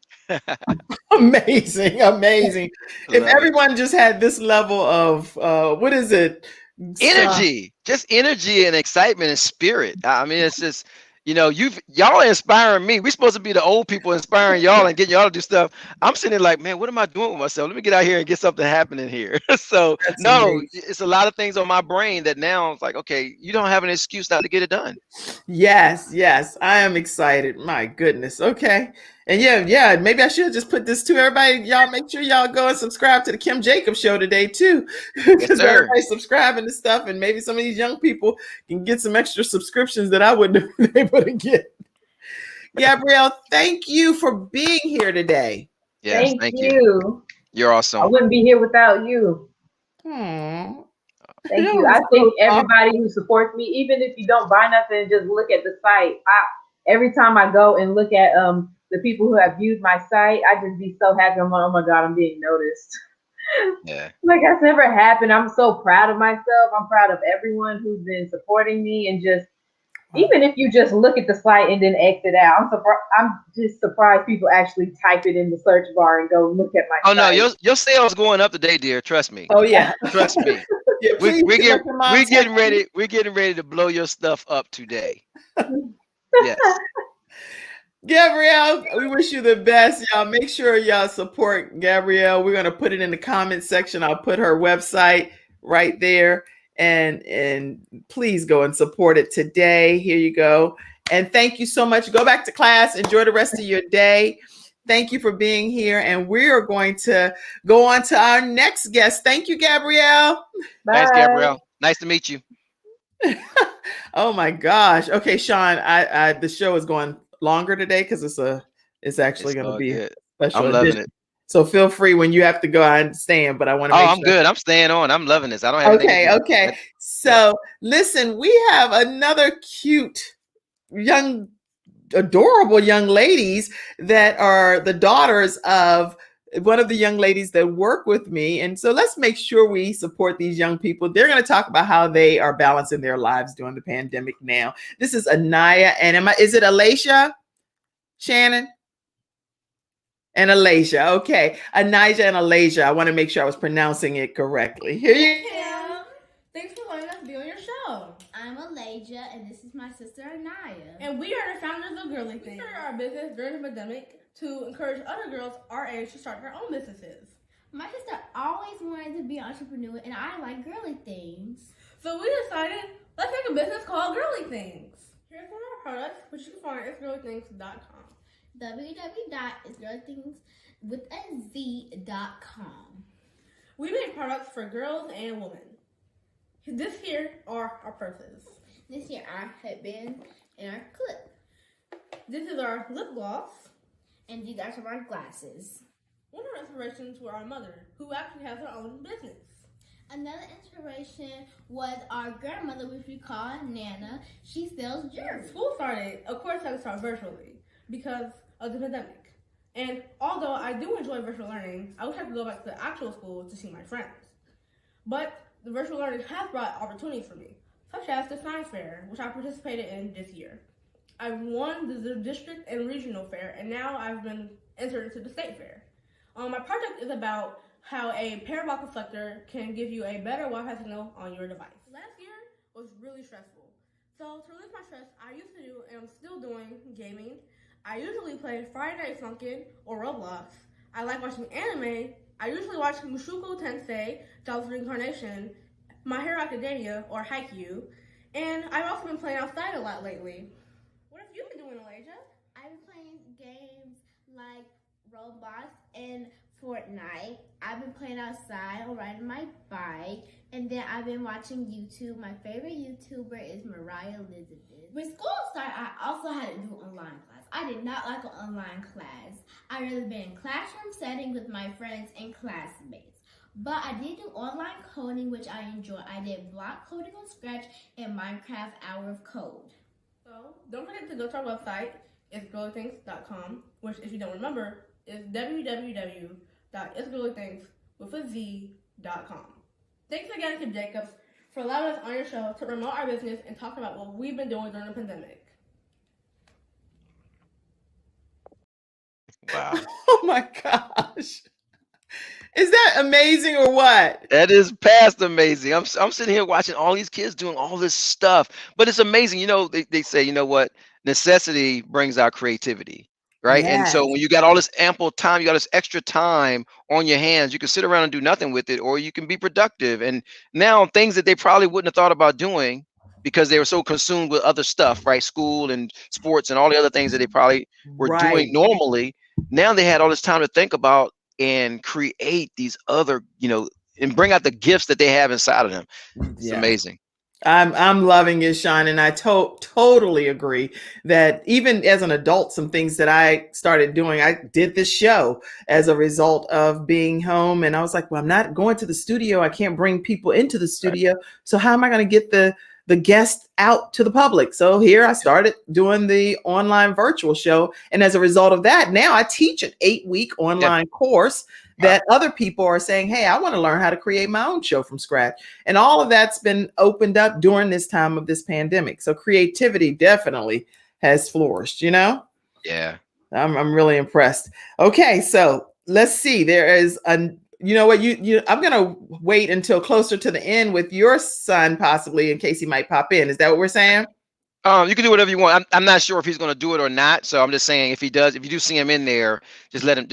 S2: Amazing. If everyone just had this level of what is it?
S1: Energy, just energy and excitement and spirit. I mean, it's just, y'all are inspiring me. We're supposed to be the old people inspiring y'all and getting y'all to do stuff. I'm sitting there like, man, what am I doing with myself? Let me get out here and get something happening here. So
S2: That's
S1: no,
S2: amazing.
S1: it's a lot of things on my brain that now it's like, okay, you don't have an excuse not to get it done.
S2: Yes, I am excited. My goodness. Okay. And yeah, maybe I should just put this to everybody. Y'all make sure y'all go and subscribe to the Kim Jacobs Show today too. Because everybody's subscribing to stuff, and maybe some of these young people can get some extra subscriptions that I wouldn't have been able to get. Gabrielle, thank you for being here today.
S1: Yes,
S13: thank you.
S1: You're awesome.
S13: I wouldn't be here without you. Thank you. I think everybody who supports me, even if you don't buy nothing, just look at the site. Every time I go and look at the people who have viewed my site, I just be so happy. I'm like, oh my God, I'm being noticed.
S1: Yeah.
S13: Like that's never happened. I'm so proud of myself. I'm proud of everyone who's been supporting me, and just even if you just look at the site and then exit out, I'm just surprised people actually type it in the search bar and go look at my site.
S1: No, your sales going up today, dear. Trust me.
S2: Oh yeah,
S1: trust me.
S2: Yeah,
S1: we're getting ready to blow your stuff up today. Yes.
S2: Gabrielle, we wish you the best. Y'all make sure y'all support Gabrielle. We're going to put it in the comment section. I'll put her website right there, and please go and support it today. Here you go. And thank you so much. Go back to class. Enjoy the rest of your day. Thank you for being here. And we are going to go on to our next guest. Thank you, Gabrielle.
S1: Thanks,
S13: Bye.
S1: Gabrielle. Nice to meet you.
S2: Oh my gosh. Okay, Sean, I the show is going longer today because it's actually
S1: It's
S2: going to
S1: all
S2: be a
S1: good.
S2: special
S1: I'm loving
S2: edition.
S1: it.
S2: So feel free when you have to go. I understand, but I want to
S1: Oh,
S2: make
S1: I'm
S2: sure.
S1: good. I'm staying on. I'm loving this. I don't have anything to
S2: Okay,
S1: do.
S2: okay.
S1: Yep.
S2: So listen, we have another cute young adorable young ladies that are the daughters of one of the young ladies that work with me. And so let's make sure we support these young people. They're going to talk about how they are balancing their lives during the pandemic now. This is Anaya and is it Alacia? Shannon? And Alacia. Okay. Anaya and Alacia. I want to make sure I was pronouncing it correctly. Here you
S14: Kim. Thanks for letting us be on your show. I'm Alasia, and this is my sister Anaya. And we are the founders of Girly Things. We started our business during the pandemic to encourage other girls our age to start their own businesses. My sister always wanted to be an entrepreneur, and I like girly things. So we decided, let's make a business called Girly Things. Here's one of our products, which you can find at girlythings.com. www.isgirlythingswithaz.com. We make products for girls and women. This here are our purses. This here our headband and our clip. This is our lip gloss. And these are some of our glasses. One of our inspirations were our mother, who actually has her own business. Another inspiration was our grandmother, which we call Nana. She sells jewelry. School started, of course, had to start virtually because of the pandemic. And although I do enjoy virtual learning, I wish I could go back to the actual school to see my friends. But the virtual learning has brought opportunities for me, such as the science fair, which I participated in this year. I won the district and regional fair, and now I've been entered into the state fair. My project is about how a parabolic reflector can give you a better Wi-Fi signal on your device. Last year was really stressful. So to relieve my stress, I used to do, and I'm still doing, gaming. I usually play Friday Night Funkin' or Roblox. I like watching anime. I usually watch Mushoku Tensei, Jobless Reincarnation, My Hero Academia, or Haikyuu. And I've also been playing outside a lot lately. What have you been doing, Alasia? I've been playing games like Roblox and Fortnite. I've been playing outside or riding my bike. And then I've been watching YouTube. My favorite YouTuber is Mariah Elizabeth. When school started, I also had to do online class. I did not like an online class. I'd rather be in classroom setting with my friends and classmates. But I did do online coding, which I enjoy. I did block coding on Scratch and Minecraft Hour of Code. So don't forget to go to our website. It's girlythings.com, which, if you don't remember, is www.isgirlythingswithaz.com. Thanks again to Jacobs for allowing us on your show to promote our business and talk about what we've been doing during the pandemic.
S1: Wow.
S2: Oh my gosh. Is that amazing or what?
S1: That is past amazing. I'm sitting here watching all these kids doing all this stuff, but it's amazing. You know, they say, you know what? Necessity brings out creativity, right? And
S2: Yes.
S1: so when you got all this ample time, you got this extra time on your hands, you can sit around and do nothing with it, or you can be productive. And now things that they probably wouldn't have thought about doing because they were so consumed with other stuff, right? School and sports and all the other things that they probably were doing normally. Now they had all this time to think about and create these other, you know, and bring out the gifts that they have inside of them. It's amazing.
S2: I'm loving it, Sean, and I totally agree that even as an adult, some things that I started doing, I did this show as a result of being home, and I was like, well, I'm not going to the studio. I can't bring people into the studio, so how am I going to get the guests out to the public? So here I started doing the online virtual show, and as a result of that, now I teach an 8-week online course that other people are saying, hey, I want to learn how to create my own show from scratch. And all of that's been opened up during this time of this pandemic. So creativity definitely has flourished, you know?
S1: Yeah.
S2: I'm really impressed. Okay, so let's see. There is you know what, I'm gonna wait until closer to the end with your son, possibly, in case he might pop in. Is that what we're saying?
S1: You can do whatever you want. I'm not sure if he's going to do it or not. So I'm just saying, if he does, if you do see him in there, just let him,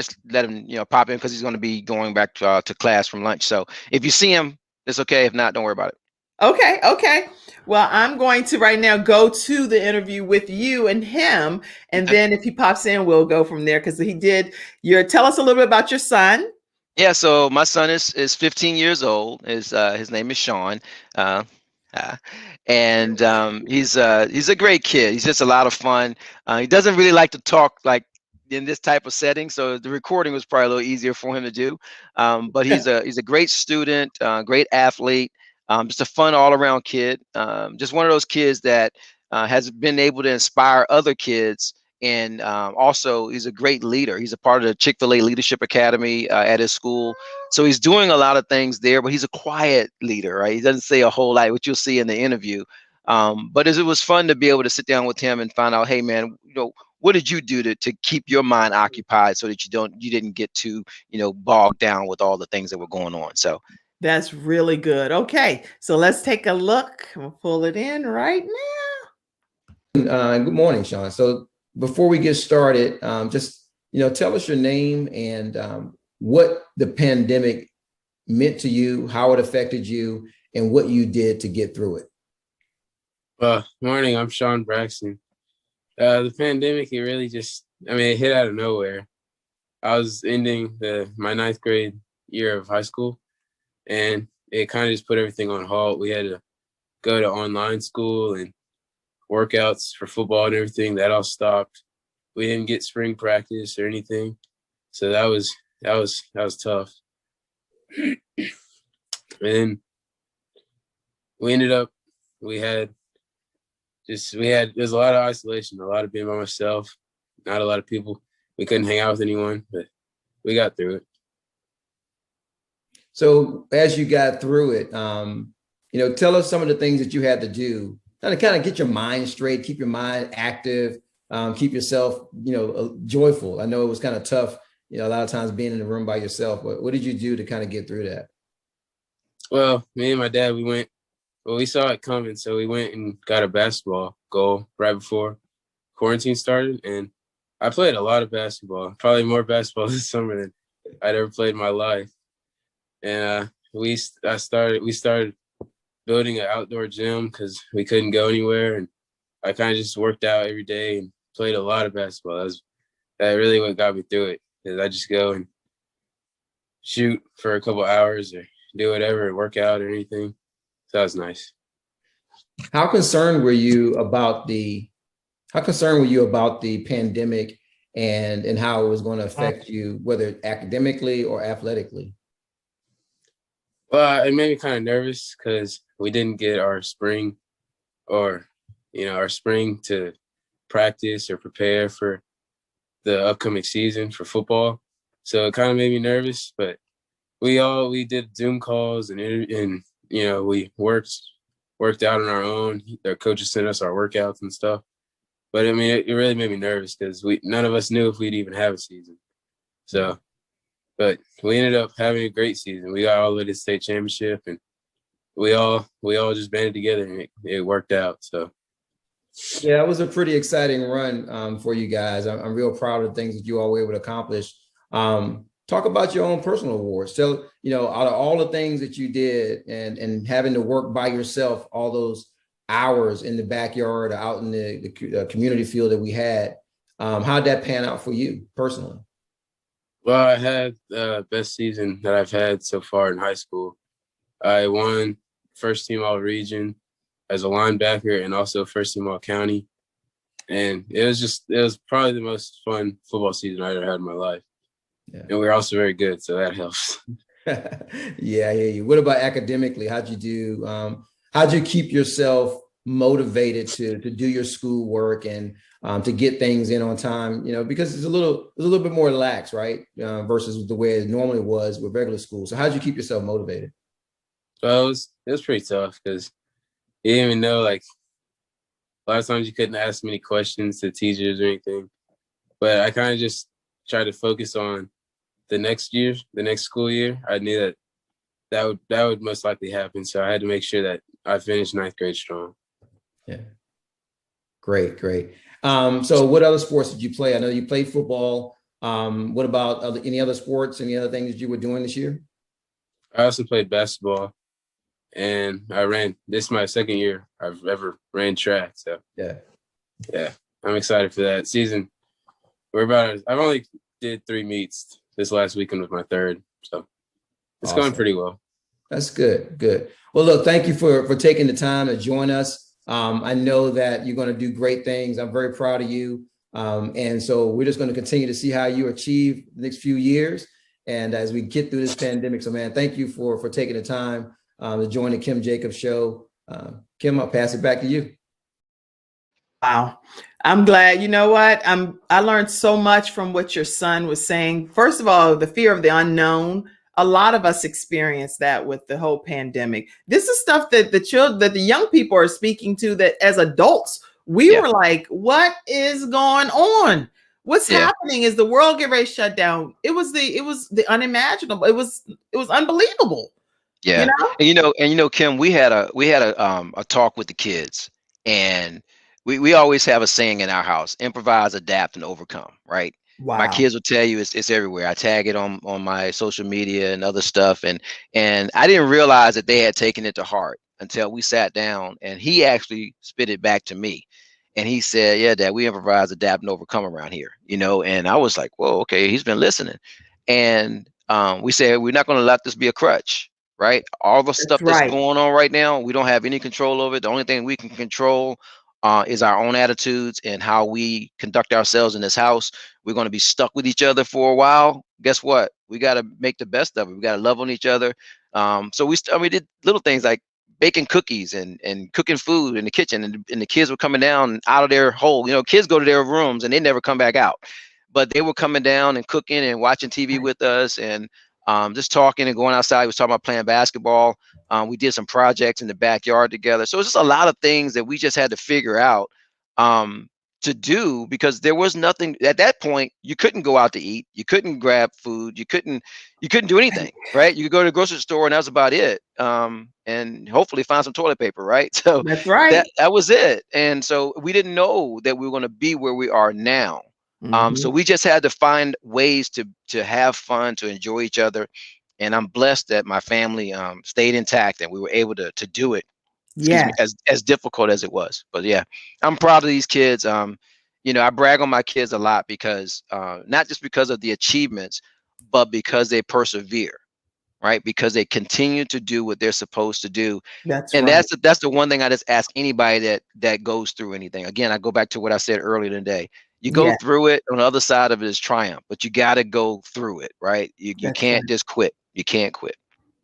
S1: you know, pop in, because he's going to be going back to class from lunch. So if you see him, it's okay. If not, don't worry about it.
S2: Okay. Well, I'm going to right now go to the interview with you and him, and then if he pops in, we'll go from there because he did tell us a little bit about your son.
S1: Yeah, so my son is 15 years old. His name is Sean, uh, uh, and he's a great kid. He's just a lot of fun. He doesn't really like to talk like in this type of setting, so the recording was probably a little easier for him to do. But he's a great student, great athlete, just a fun all around kid. Just one of those kids that has been able to inspire other kids. And also, he's a great leader. He's a part of the Chick-fil-A Leadership Academy at his school. So he's doing a lot of things there, but he's a quiet leader, right? He doesn't say a whole lot, which you'll see in the interview. But it was fun to be able to sit down with him and find out, hey, man, what did you do to keep your mind occupied so that you didn't get too, bogged down with all the things that were going on. So
S2: that's really good. Okay, so let's take a look. We'll pull it in right now.
S15: Good morning, Sean. So before we get started, just tell us your name and what the pandemic meant to you, how it affected you, and what you did to get through it.
S16: Morning, I'm Sean Braxton. The pandemic, it really it hit out of nowhere. I was ending my 9th grade year of high school, and it kind of just put everything on halt. We had to go to online school and workouts for football and everything. That all stopped. We didn't get spring practice or anything, so that was tough. And we ended up there's a lot of isolation, a lot of being by myself, not a lot of people. We couldn't hang out with anyone, but we got through it.
S15: So as you got through it, tell us some of the things that you had to do to kind of get your mind straight, keep your mind active, keep yourself, joyful. I know it was kind of tough, a lot of times being in the room by yourself. But what did you do to kind of get through that?
S16: Well, me and my dad, we saw it coming, so we went and got a basketball goal right before quarantine started, and I played a lot of basketball, probably more basketball this summer than I'd ever played in my life. And we started building an outdoor gym because we couldn't go anywhere, and I kind of just worked out every day and played a lot of basketball. That really what got me through it, because I just go and shoot for a couple hours or do whatever, work out or anything. So that was nice.
S15: How concerned were you about the pandemic and how it was going to affect you, whether academically or athletically?
S16: Well, it made me kind of nervous because we didn't get our spring to practice or prepare for the upcoming season for football. So it kind of made me nervous, but we did Zoom calls and we worked out on our own. Our coaches sent us our workouts and stuff. But it really made me nervous because none of us knew if we'd even have a season. So, but we ended up having a great season. We got all the way to the state championship, and we all just banded together, and it worked out. So,
S15: yeah, it was a pretty exciting run for you guys. I'm real proud of the things that you all were able to accomplish. Talk about your own personal awards. So, out of all the things that you did and having to work by yourself, all those hours in the backyard or out in the community field that we had, how'd that pan out for you personally?
S16: Well, I had the best season that I've had so far in high school. I won first team all region as a linebacker and also first team all county. And it was probably the most fun football season I ever had in my life. Yeah. And we were also very good, so that helps.
S15: Yeah, I hear you. What about academically? How'd you do? How'd you keep yourself motivated to do your schoolwork and to get things in on time? Because it's a little bit more lax, right? Versus the way it normally was with regular school. So how'd you keep yourself motivated?
S16: Well, it was pretty tough because you didn't even know, like, a lot of times you couldn't ask many questions to teachers or anything. But I kind of just tried to focus on the next school year. I knew that would most likely happen. So I had to make sure that I finished 9th grade strong.
S15: Yeah. Great. So what other sports did you play? I know you played football. What about any other sports, any other things that you were doing this year?
S16: I also played basketball. and this is my second year I've ever ran track. So
S15: yeah,
S16: I'm excited for that season. I've only did 3 meets. This last weekend was my 3rd. So it's going pretty well.
S15: That's good. Good. Well, look, thank you for taking the time to join us. I know that you're going to do great things. I'm very proud of you. And so we're just going to continue to see how you achieve the next few years. And as we get through this pandemic, so man, thank you for taking the time to join the Kim Jacobs Show. Kim, I'll pass it back to you.
S2: Wow. I'm glad. You know what? I learned so much from what your son was saying. First of all, the fear of the unknown. A lot of us experience that with the whole pandemic. This is stuff that the young people are speaking to, that as adults, we were like, what is going on? What's happening? Is the world getting ready to shut down? It was the unimaginable. It was unbelievable.
S1: Yeah.
S2: You know?
S1: And you know, Kim, we had a talk with the kids, and we always have a saying in our house: improvise, adapt, and overcome, right?
S2: Wow.
S1: My kids will tell you it's everywhere. I tag it on my social media and other stuff, and I didn't realize that they had taken it to heart until we sat down, and he actually spit it back to me. And he said, yeah, Dad, we improvise, adapt, and overcome around here, you know. And I was like, whoa, okay, he's been listening. And we said, we're not going to let this be a crutch, right? All the stuff that's going on right now, we don't have any control over it. The only thing we can control is our own attitudes and how we conduct ourselves in this house. We're going to be stuck with each other for a while. Guess what? We got to make the best of it. We got to love on each other. So we did little things like baking cookies and cooking food in the kitchen, and the kids were coming down out of their hole. You know, kids go to their rooms and they never come back out, but they were coming down and cooking and watching TV with us, and just talking and going outside. We was talking about playing basketball. We did some projects in the backyard together. So it's just a lot of things that we just had to figure out to do, because there was nothing at that point. You couldn't go out to eat. You couldn't grab food. You couldn't do anything, right? You could go to the grocery store and that was about it. And hopefully find some toilet paper, right? So
S2: that's right.
S1: That was it. And so we didn't know that we were going to be where we are now. So we just had to find ways to have fun, to enjoy each other. And I'm blessed that my family stayed intact and we were able to do it. Excuse me, as difficult as it was. But yeah, I'm proud of these kids. You know, I brag on my kids a lot because not just because of the achievements, but because they persevere, right? Because they continue to do what they're supposed to do. That's the one thing I just ask anybody that goes through anything. Again, I go back to what I said earlier today. You go through it, on the other side of it is triumph, but you got to go through it, right? You can't just quit. You can't quit.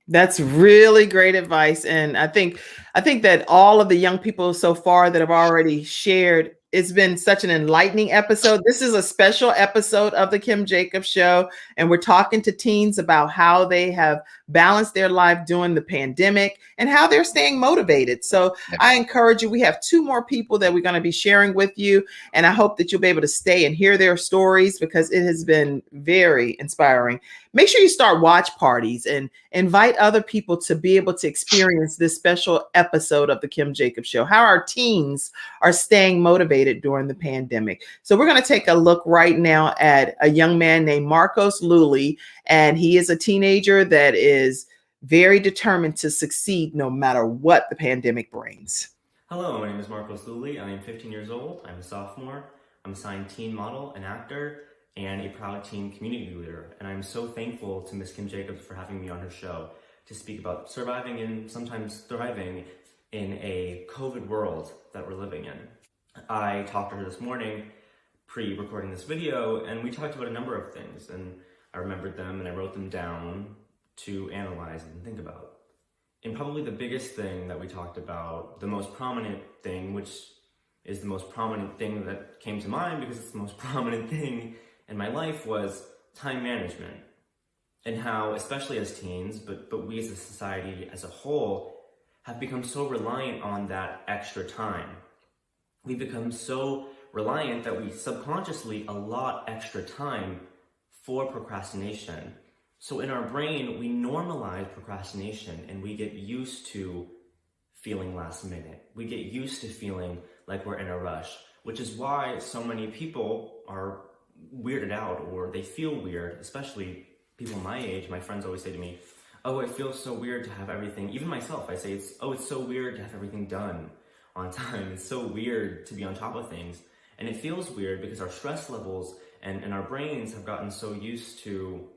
S2: That's really great advice. And I think that all of the young people so far that have already shared, it's been such an enlightening episode. This is a special episode of the Kim Jacobs Show, and we're talking to teens about how they have balanced their life during the pandemic and how they're staying motivated. So I encourage you. We have 2 more people that we're going to be sharing with you, and I hope that you'll be able to stay and hear their stories, because it has been very inspiring. Make sure you start watch parties and invite other people to be able to experience this special episode of the Kim Jacobs Show, how our teens are staying motivated during the pandemic. So we're going to take a look right now at a young man named Marcos Lully, and he is a teenager that is very determined to succeed no matter what the pandemic brings.
S17: Hello, my name is Marcos Lully. I am 15 years old. I'm a sophomore. I'm a signed teen model, an actor, and a proud teen community leader. And I'm so thankful to Miss Kim Jacobs for having me on her show to speak about surviving and sometimes thriving in a COVID world that we're living in. I talked to her this morning pre-recording this video, and we talked about a number of things, and I remembered them and I wrote them down to analyze and think about. And probably the biggest thing that we talked about, the most prominent thing, which is the most prominent thing that came to mind because it's the most prominent thing in my life, was time management, and how, especially as teens, but we as a society as a whole, have become so reliant on that extra time. We become so reliant that we subconsciously allot extra time for procrastination. So in our brain, we normalize procrastination and we get used to feeling last minute. We get used to feeling like we're in a rush, which is why so many people are weirded out, or they feel weird, especially people my age. My friends always say to me, oh, it feels so weird to have everything, even myself, I say, it's so weird to have everything done on time. It's so weird to be on top of things. And it feels weird because our stress levels and our brains have gotten so used to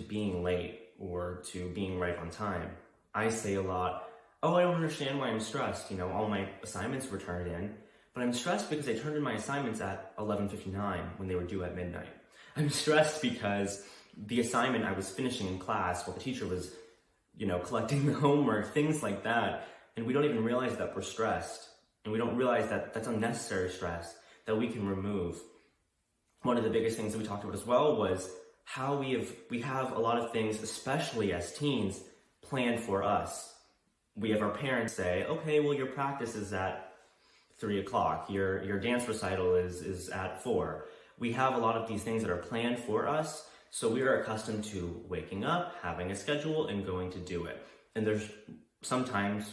S17: being late or to being right on time. I say a lot, oh, I don't understand why I'm stressed. You know, all my assignments were turned in, but I'm stressed because I turned in my assignments at 11:59 when they were due at midnight. I'm stressed because the assignment I was finishing in class while the teacher was, you know, collecting the homework, things like that. And we don't even realize that we're stressed. And we don't realize that that's unnecessary stress that we can remove. One of the biggest things that we talked about as well was how we have a lot of things, especially as teens, planned for us. We have our parents say, okay, well, your practice is at 3 o'clock. Your dance recital is at 4. We have a lot of these things that are planned for us. So we are accustomed to waking up, having a schedule, and going to do it. And there's sometimes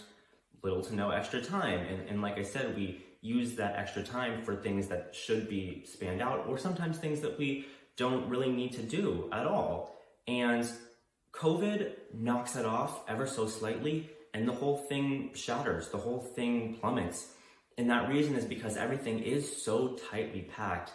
S17: little to no extra time. And like I said, we use that extra time for things that should be spanned out, or sometimes things that we don't really need to do at all. And COVID knocks that off ever so slightly, and the whole thing shatters, the whole thing plummets. And that reason is because everything is so tightly packed.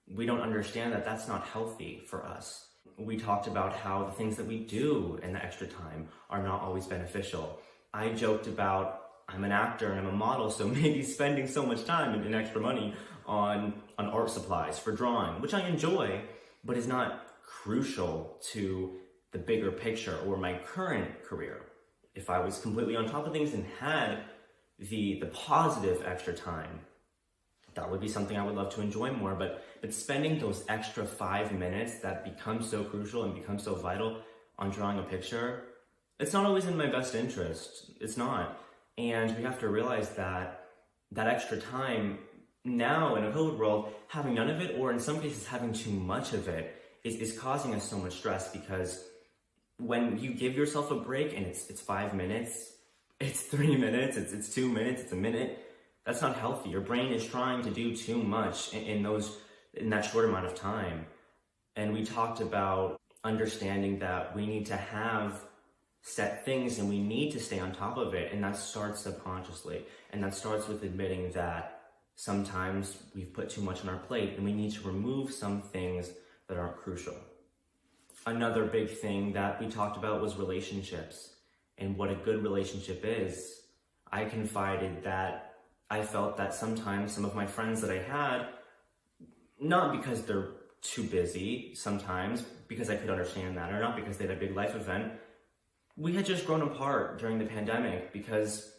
S17: We don't understand that that's not healthy for us. We talked about how the things that we do in the extra time are not always beneficial. I joked about I'm an actor and I'm a model, so maybe spending so much time and extra money on art supplies for drawing, which I enjoy, but is not crucial to the bigger picture or my current career. If I was completely on top of things and had the positive extra time, that would be something I would love to enjoy more, but spending those extra 5 minutes that become so crucial and become so vital on drawing a picture, it's not always in my best interest. It's not. And we have to realize that extra time now in a COVID world, having none of it, or in some cases having too much of it, is causing us so much stress, because when you give yourself a break and it's 5 minutes, it's 3 minutes, it's 2 minutes, it's a minute, that's not healthy. Your brain is trying to do too much in that short amount of time. And we talked about understanding that we need to have set things and we need to stay on top of it, and that starts subconsciously, and that starts with admitting that sometimes we've put too much on our plate and we need to remove some things that aren't crucial. Another big thing that we talked about was relationships and what a good relationship is. I confided that I felt that sometimes some of my friends that I had, not because they're too busy sometimes, because I could understand that, or not because they had a big life event, we had just grown apart during the pandemic because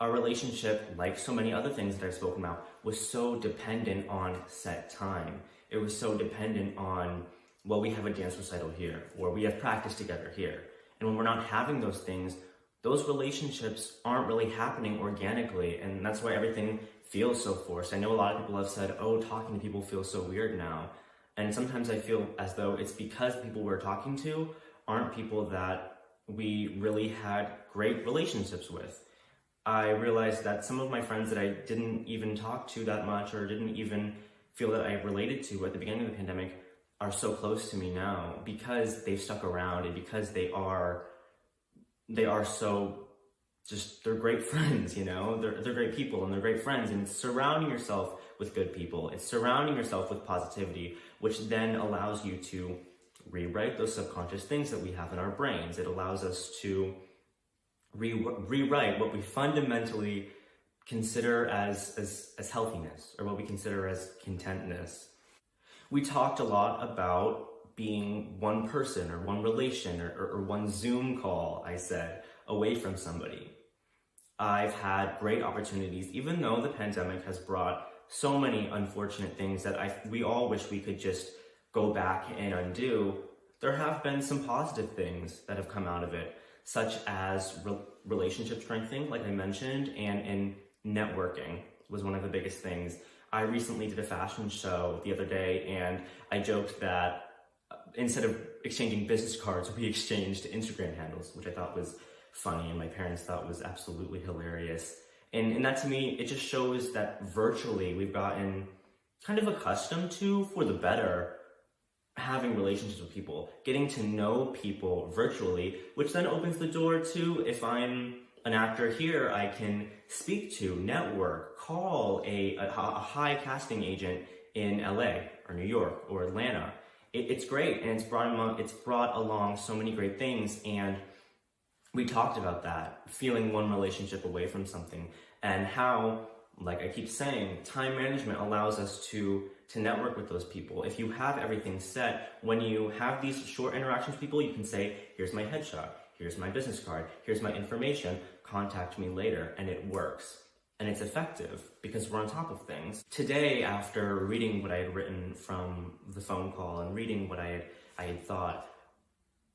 S17: our relationship, like so many other things that I've spoken about, was so dependent on set time. It was so dependent on, well, we have a dance recital here, or we have practice together here. And when we're not having those things, those relationships aren't really happening organically, and that's why everything feels so forced. I know a lot of people have said, oh, talking to people feels so weird now. And sometimes I feel as though it's because the people we're talking to aren't people that we really had great relationships with. I realized that some of my friends that I didn't even talk to that much, or didn't even feel that I related to at the beginning of the pandemic, are so close to me now because they've stuck around, and because they are so just, they're great friends, you know, they're great people and they're great friends. And it's surrounding yourself with good people. It's surrounding yourself with positivity, which then allows you to rewrite those subconscious things that we have in our brains. It allows us to rewrite what we fundamentally consider as healthiness, or what we consider as contentness. We talked a lot about being one person or one relation or one Zoom call, I said, away from somebody. I've had great opportunities, even though the pandemic has brought so many unfortunate things that we all wish we could just go back and undo. There have been some positive things that have come out of it, such as relationship strengthening, like I mentioned, and networking was one of the biggest things. I recently did a fashion show the other day, and I joked that instead of exchanging business cards, we exchanged Instagram handles, which I thought was funny, and my parents thought was absolutely hilarious. And that, to me, it just shows that virtually we've gotten kind of accustomed to, for the better, having relationships with people, getting to know people virtually, which then opens the door to, if I'm an actor here, I can speak to, network, call a high casting agent in LA or New York or Atlanta. It's great, and it's brought along so many great things. And we talked about that, feeling one relationship away from something, and how, like I keep saying, time management allows us to network with those people. If you have everything set, when you have these short interactions with people, you can say, here's my headshot, here's my business card, here's my information, contact me later, and it works. And it's effective because we're on top of things. Today, after reading what I had written from the phone call and reading what I had thought,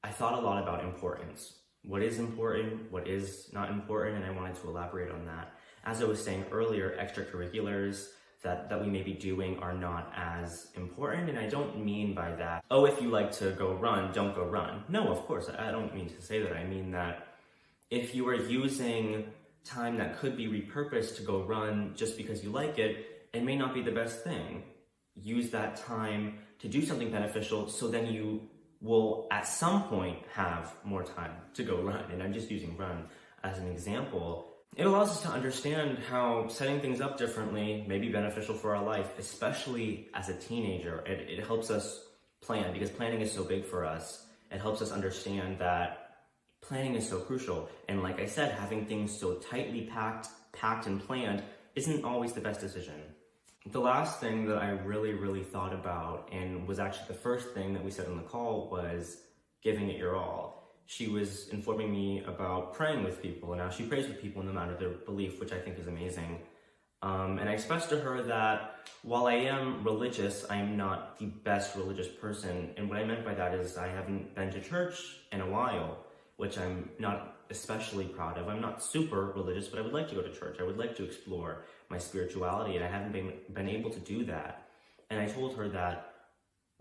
S17: I thought a lot about importance. What is important, what is not important, and I wanted to elaborate on that. As I was saying earlier, extracurriculars that we may be doing are not as important, and I don't mean by that, oh, if you like to go run, don't go run. No, of course, I don't mean to say that. I mean that if you are using time that could be repurposed to go run just because you like it, it may not be the best thing. Use that time to do something beneficial, so then you will at some point have more time to go run. And I'm just using run as an example. It allows us to understand how setting things up differently may be beneficial for our life, especially as a teenager. It helps us plan, because planning is so big for us. It helps us understand that planning is so crucial. And like I said, having things so tightly packed and planned isn't always the best decision. The last thing that I really thought about, and was actually the first thing that we said on the call, was giving it your all. She was informing me about praying with people, and how she prays with people no matter their belief, which I think is amazing. And I expressed to her that while I am religious, I am not the best religious person. And what I meant by that is I haven't been to church in a while, which I'm not especially proud of. I'm not super religious, but I would like to go to church. I would like to explore my spirituality, and I haven't been able to do that. And I told her that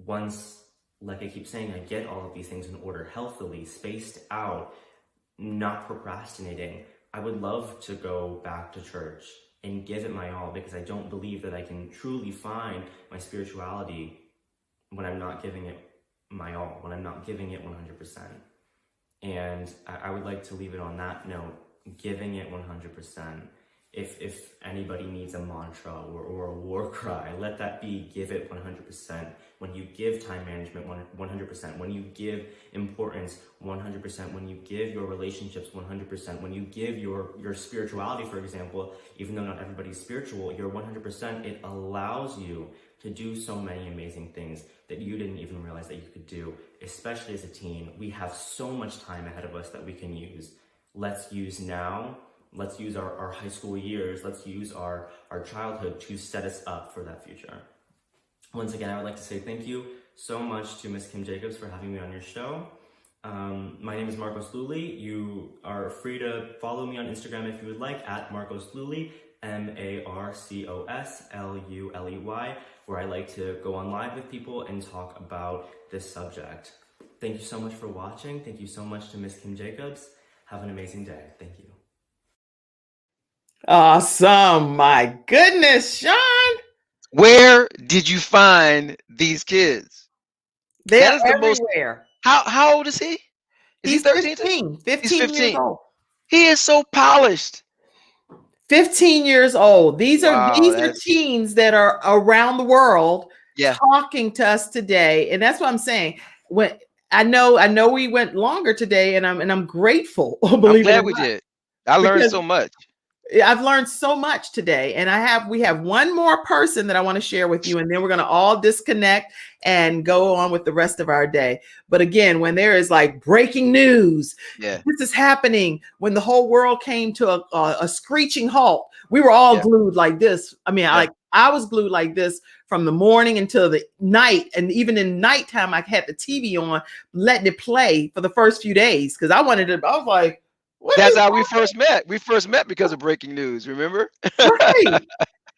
S17: once, like I keep saying, I get all of these things in order, healthily, spaced out, not procrastinating, I would love to go back to church and give it my all, because I don't believe that I can truly find my spirituality when I'm not giving it my all, when I'm not giving it 100%. And I would like to leave it on that note, giving it 100%. If anybody needs a mantra or a war cry, let that be, give it 100%. When you give time management 100%, when you give importance 100%, when you give your relationships 100%, when you give your spirituality, for example, even though not everybody's spiritual, you're 100%, it allows you to do so many amazing things that you didn't even realize that you could do, especially as a teen. We have so much time ahead of us that we can use. Let's use now. Let's use our high school years. Let's use our childhood to set us up for that future. Once again, I would like to say thank you so much to Miss Kim Jacobs for having me on your show. My name is Marcos Luley. You are free to follow me on Instagram if you would like, at Marcos Luley, MarcosLuley, where I like to go on live with people and talk about this subject. Thank you so much for watching. Thank you so much to Miss Kim Jacobs. Have an amazing day. Thank you.
S2: Awesome. My goodness, Sean.
S1: Where did you find these kids?
S2: They're everywhere.
S1: How old is he?
S2: He's 13. 15
S1: He's 15
S2: years old.
S1: He is so polished.
S2: 15 years old. These are teens that are around the world talking to us today. And that's what I'm saying. When I know we went longer today, and I'm grateful.
S1: I'm glad we did. I learned so much.
S2: I've learned so much today, and we have one more person that I want to share with you, and then we're going to all disconnect and go on with the rest of our day. But again, when there is like breaking news, this is happening, when the whole world came to a screeching halt, we were all glued like this. I mean, I was glued like this from the morning until the night, and even in nighttime, I had the TV on, letting it play for the first few days because I was like,
S1: that's how we first met. We first met because of breaking news. Remember?
S2: Right.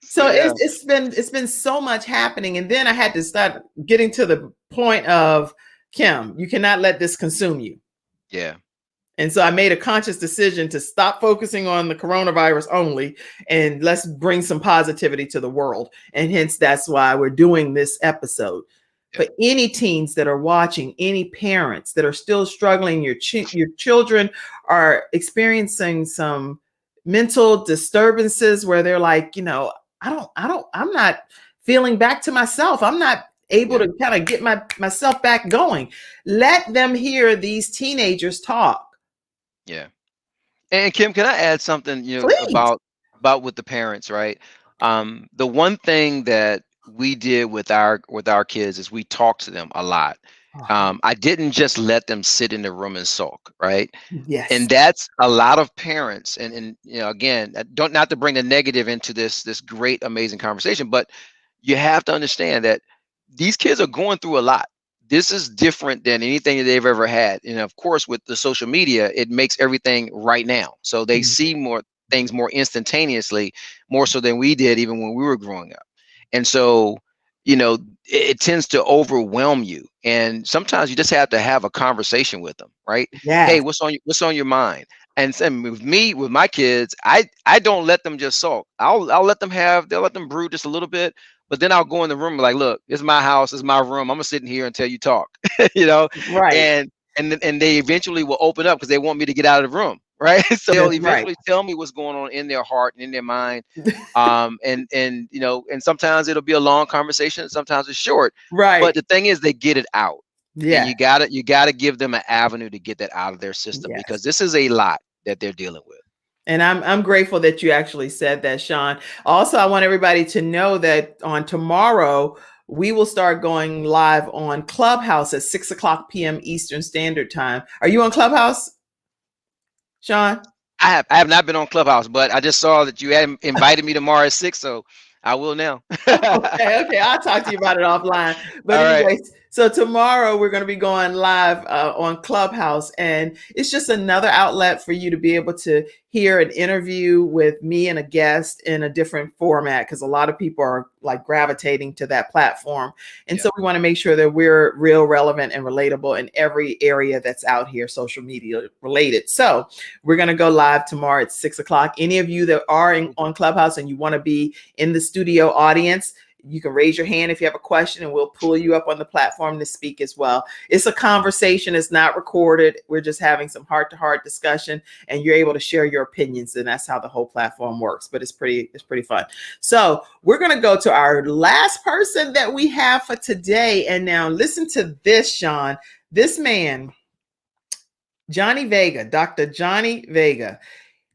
S2: So it's been so much happening, and then I had to start getting to the point of, Kim, you cannot let this consume you.
S1: Yeah.
S2: And so I made a conscious decision to stop focusing on the coronavirus only, and let's bring some positivity to the world. And hence that's why we're doing this episode. for any teens that are watching, any parents that are still struggling, your children are experiencing some mental disturbances where they're like, I'm not feeling back to myself. I'm not able to kind of get myself back going. Let them hear these teenagers talk.
S1: Yeah. And Kim, can I add something,
S2: Please.
S1: about with the parents, right? The one thing that we did with our kids is we talked to them a lot. I didn't just let them sit in the room and sulk, right?
S2: Yes.
S1: And that's a lot of parents. And again, not to bring the negative into this great, amazing conversation, but you have to understand that these kids are going through a lot. This is different than anything that they've ever had. And of course, with the social media, it makes everything right now. So they see more things more instantaneously, more so than we did even when we were growing up. And so, it tends to overwhelm you. And sometimes you just have to have a conversation with them, right?
S2: Yeah.
S1: Hey, what's on your mind? And with my kids, I don't let them just sulk. They'll let them brood just a little bit. But then I'll go in the room like, look, it's my house, it's my room. I'm gonna sit in here until you talk,
S2: Right.
S1: And they eventually will open up because they want me to get out of the room, right? So they'll eventually tell me what's going on in their heart and in their mind. And sometimes it'll be a long conversation, sometimes it's short.
S2: Right.
S1: But the thing is, they get it out.
S2: Yeah.
S1: And you gotta give them an avenue to get that out of their system because this is a lot that they're dealing with.
S2: And I'm grateful that you actually said that, Sean. Also, I want everybody to know that on tomorrow, we will start going live on Clubhouse at 6:00 p.m. Eastern Standard Time. Are you on Clubhouse, Sean?
S1: I have not been on Clubhouse, but I just saw that you had invited me tomorrow at 6, so I will now.
S2: Okay. I'll talk to you about it offline. But anyways, so tomorrow we're going to be going live on Clubhouse, and it's just another outlet for you to be able to hear an interview with me and a guest in a different format, because a lot of people are like gravitating to that platform. And so we want to make sure that we're real, relevant, and relatable in every area that's out here, social media related. So we're going to go live tomorrow at 6:00. Any of you that are on Clubhouse and you want to be in the studio audience, you can raise your hand if you have a question and we'll pull you up on the platform to speak as well. It's a conversation. It's not recorded. We're just having some heart-to-heart discussion, and you're able to share your opinions, and that's how the whole platform works. But it's pretty fun. So we're going to go to our last person that we have for today. And now listen to this, Sean. This man, Johnny Vega, Dr. Johnny Vega.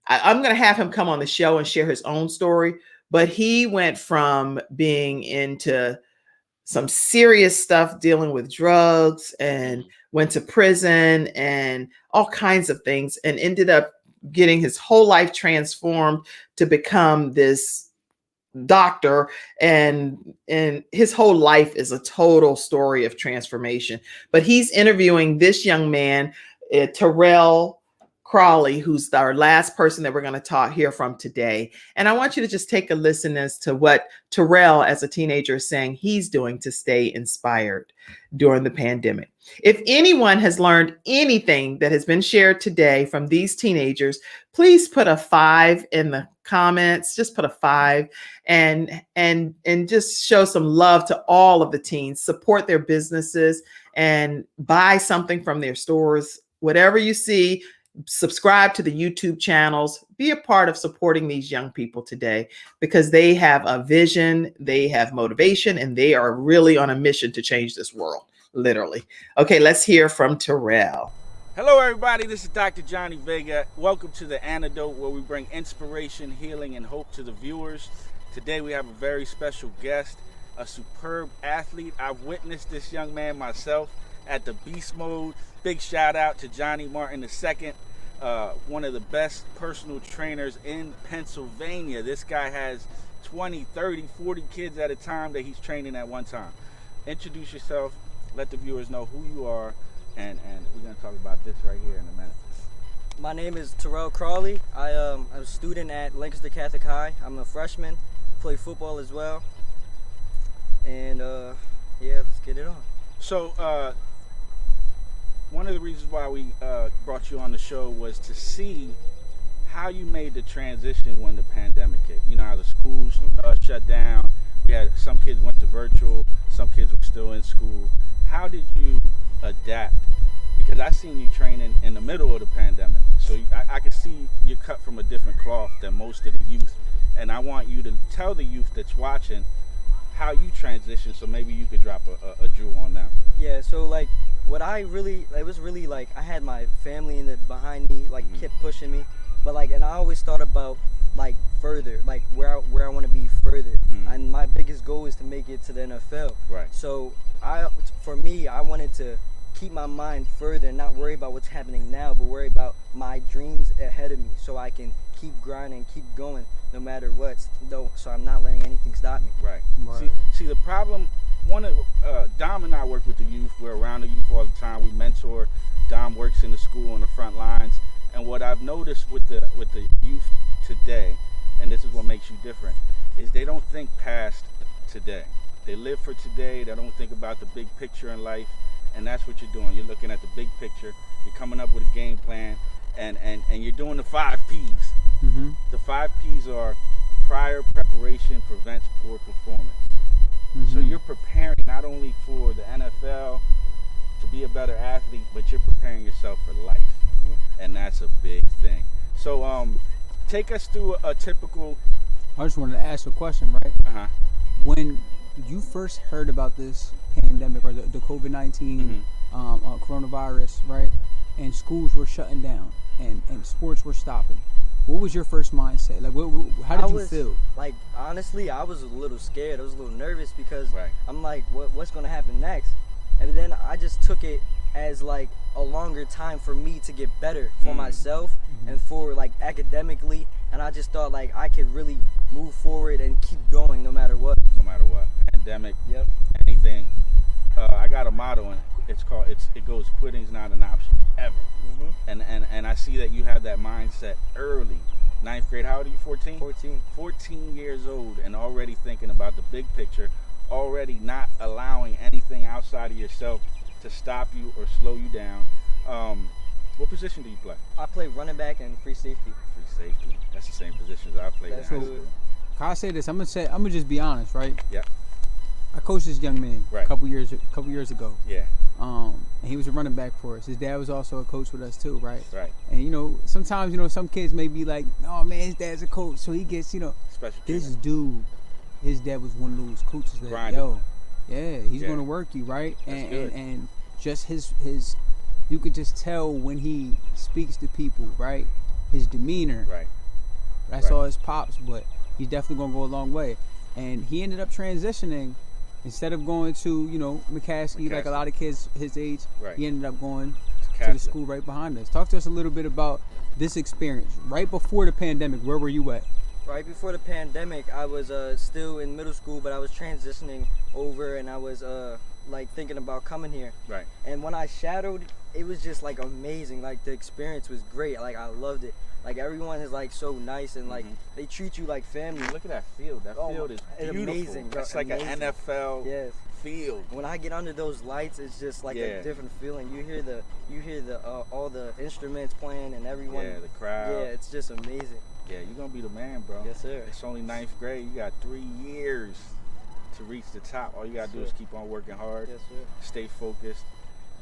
S2: I'm going to have him come on the show and share his own story. But he went from being into some serious stuff, dealing with drugs, and went to prison and all kinds of things, and ended up getting his whole life transformed to become this doctor. And his whole life is a total story of transformation. But he's interviewing this young man, Terrell Crawley, who's our last person that we're going to hear from today. And I want you to just take a listen as to what Terrell, as a teenager, is saying he's doing to stay inspired during the pandemic. If anyone has learned anything that has been shared today from these teenagers, please put a 5 in the comments. Just put a 5 and just show some love to all of the teens. Support their businesses and buy something from their stores. Whatever you see, subscribe to the YouTube channels, be a part of supporting these young people today, because they have a vision, they have motivation, and they are really on a mission to change this world, literally. Okay, let's hear from Terrell.
S18: Hello, everybody. This is Dr. Johnny Vega. Welcome to The Antidote, where we bring inspiration, healing, and hope to the viewers. Today, we have a very special guest, a superb athlete. I've witnessed this young man myself at the Beast Mode. Big shout out to Johnny Martin II, one of the best personal trainers in Pennsylvania. This guy has 20, 30, 40 kids at a time that he's training at one time. Introduce yourself, let the viewers know who you are, and we're going to talk about this right here in a minute.
S19: My name is Terrell Crawley. I'm a student at Lancaster Catholic High. I'm a freshman, play football as well. And yeah, let's get it on.
S18: So, one of the reasons why we brought you on the show was to see how you made the transition when the pandemic hit. You know, how the schools shut down, We had some kids went to virtual, some kids were still in school. How did you adapt? Because I seen you training in the middle of the pandemic, so I could see you're cut from a different cloth than most of the youth. And I want you to tell the youth that's watching how you transition, so maybe you could drop a jewel on them.
S19: Yeah, so like what I really, it was really like I had my family behind me, like kept pushing me, but like, and I always thought about like further, like where I want to be further, and my biggest goal is to make it to the NFL.
S18: Right.
S19: So for me, I wanted to keep my mind further and not worry about what's happening now, but worry about my dreams ahead of me, so I can keep grinding, keep going, no matter what. So I'm not letting anything stop me.
S18: Right. See the problem. Dom and I work with the youth. We're around the youth all the time. We mentor. Dom works in the school on the front lines. And what I've noticed with the youth today, and this is what makes you different, is they don't think past today. They live for today. They don't think about the big picture in life. And that's what you're doing. You're looking at the big picture. You're coming up with a game plan, and you're doing the 5 Ps.
S6: Mm-hmm.
S18: The 5 Ps are prior preparation prevents poor performance.
S6: Mm-hmm.
S18: So you're preparing not only for the NFL to be a better athlete, but you're preparing yourself for life. And that's a big thing. So take us through a typical...
S6: I just wanted to ask a question, right?
S18: Uh-huh.
S6: When you first heard about this pandemic or the COVID-19 coronavirus, right, and schools were shutting down and sports were stopping, what was your first mindset? Like, how did you feel?
S19: Like, honestly, I was a little scared. I was a little nervous because I'm like, what's going to happen next? And then I just took it as like a longer time for me to get better for myself and for like academically. And I just thought like I could really move forward and keep going no matter what.
S18: No matter what. Pandemic, anything. I got a motto, and it goes, quitting's not an option ever. And I see that you have that mindset early. 9th grade, how old are you, 14?
S19: 14.
S18: 14 years old and already thinking about the big picture, already not allowing anything outside of yourself to stop you or slow you down. What position do you play?
S19: I play running back and free safety.
S18: Free safety. That's the same positions I played in high school.
S6: Can I say this? I'm gonna just be honest, right?
S18: Yeah.
S6: I coached this young man a couple years ago.
S18: Yeah.
S6: And he was a running back for us. His dad was also a coach with us too, right?
S18: Right.
S6: And sometimes some kids may be like, "Oh man, his dad's a coach, so he gets
S18: special."
S6: This dude, his dad was one of those coaches that
S18: grinding.
S6: He's gonna work you, right? And just his you could just tell when he speaks to people, right? His demeanor.
S18: Right.
S6: That's all his pops, but he's definitely gonna go a long way. And he ended up transitioning. Instead of going to, McCaskey, like a lot of kids his age, he ended up going to the school right behind us. Talk to us a little bit about this experience. Right before the pandemic, where were you at?
S19: Right before the pandemic, I was still in middle school, but I was transitioning over, and I was like thinking about coming here.
S18: Right.
S19: And when I shadowed, it was just like amazing. Like the experience was great. Like I loved it. Like everyone is like so nice and like they treat you like family.
S18: Look at that field. That field is beautiful.
S19: Amazing.
S18: That's like an NFL field.
S19: When I get under those lights, it's just like a different feeling. You hear the all the instruments playing and everyone.
S18: Yeah, the crowd.
S19: Yeah, it's just amazing.
S18: Yeah, you're gonna be the man, bro.
S19: Yes, sir.
S18: It's only 9th grade. You got 3 years to reach the top. All you gotta do is keep on working hard.
S19: Yes, sir.
S18: Stay focused,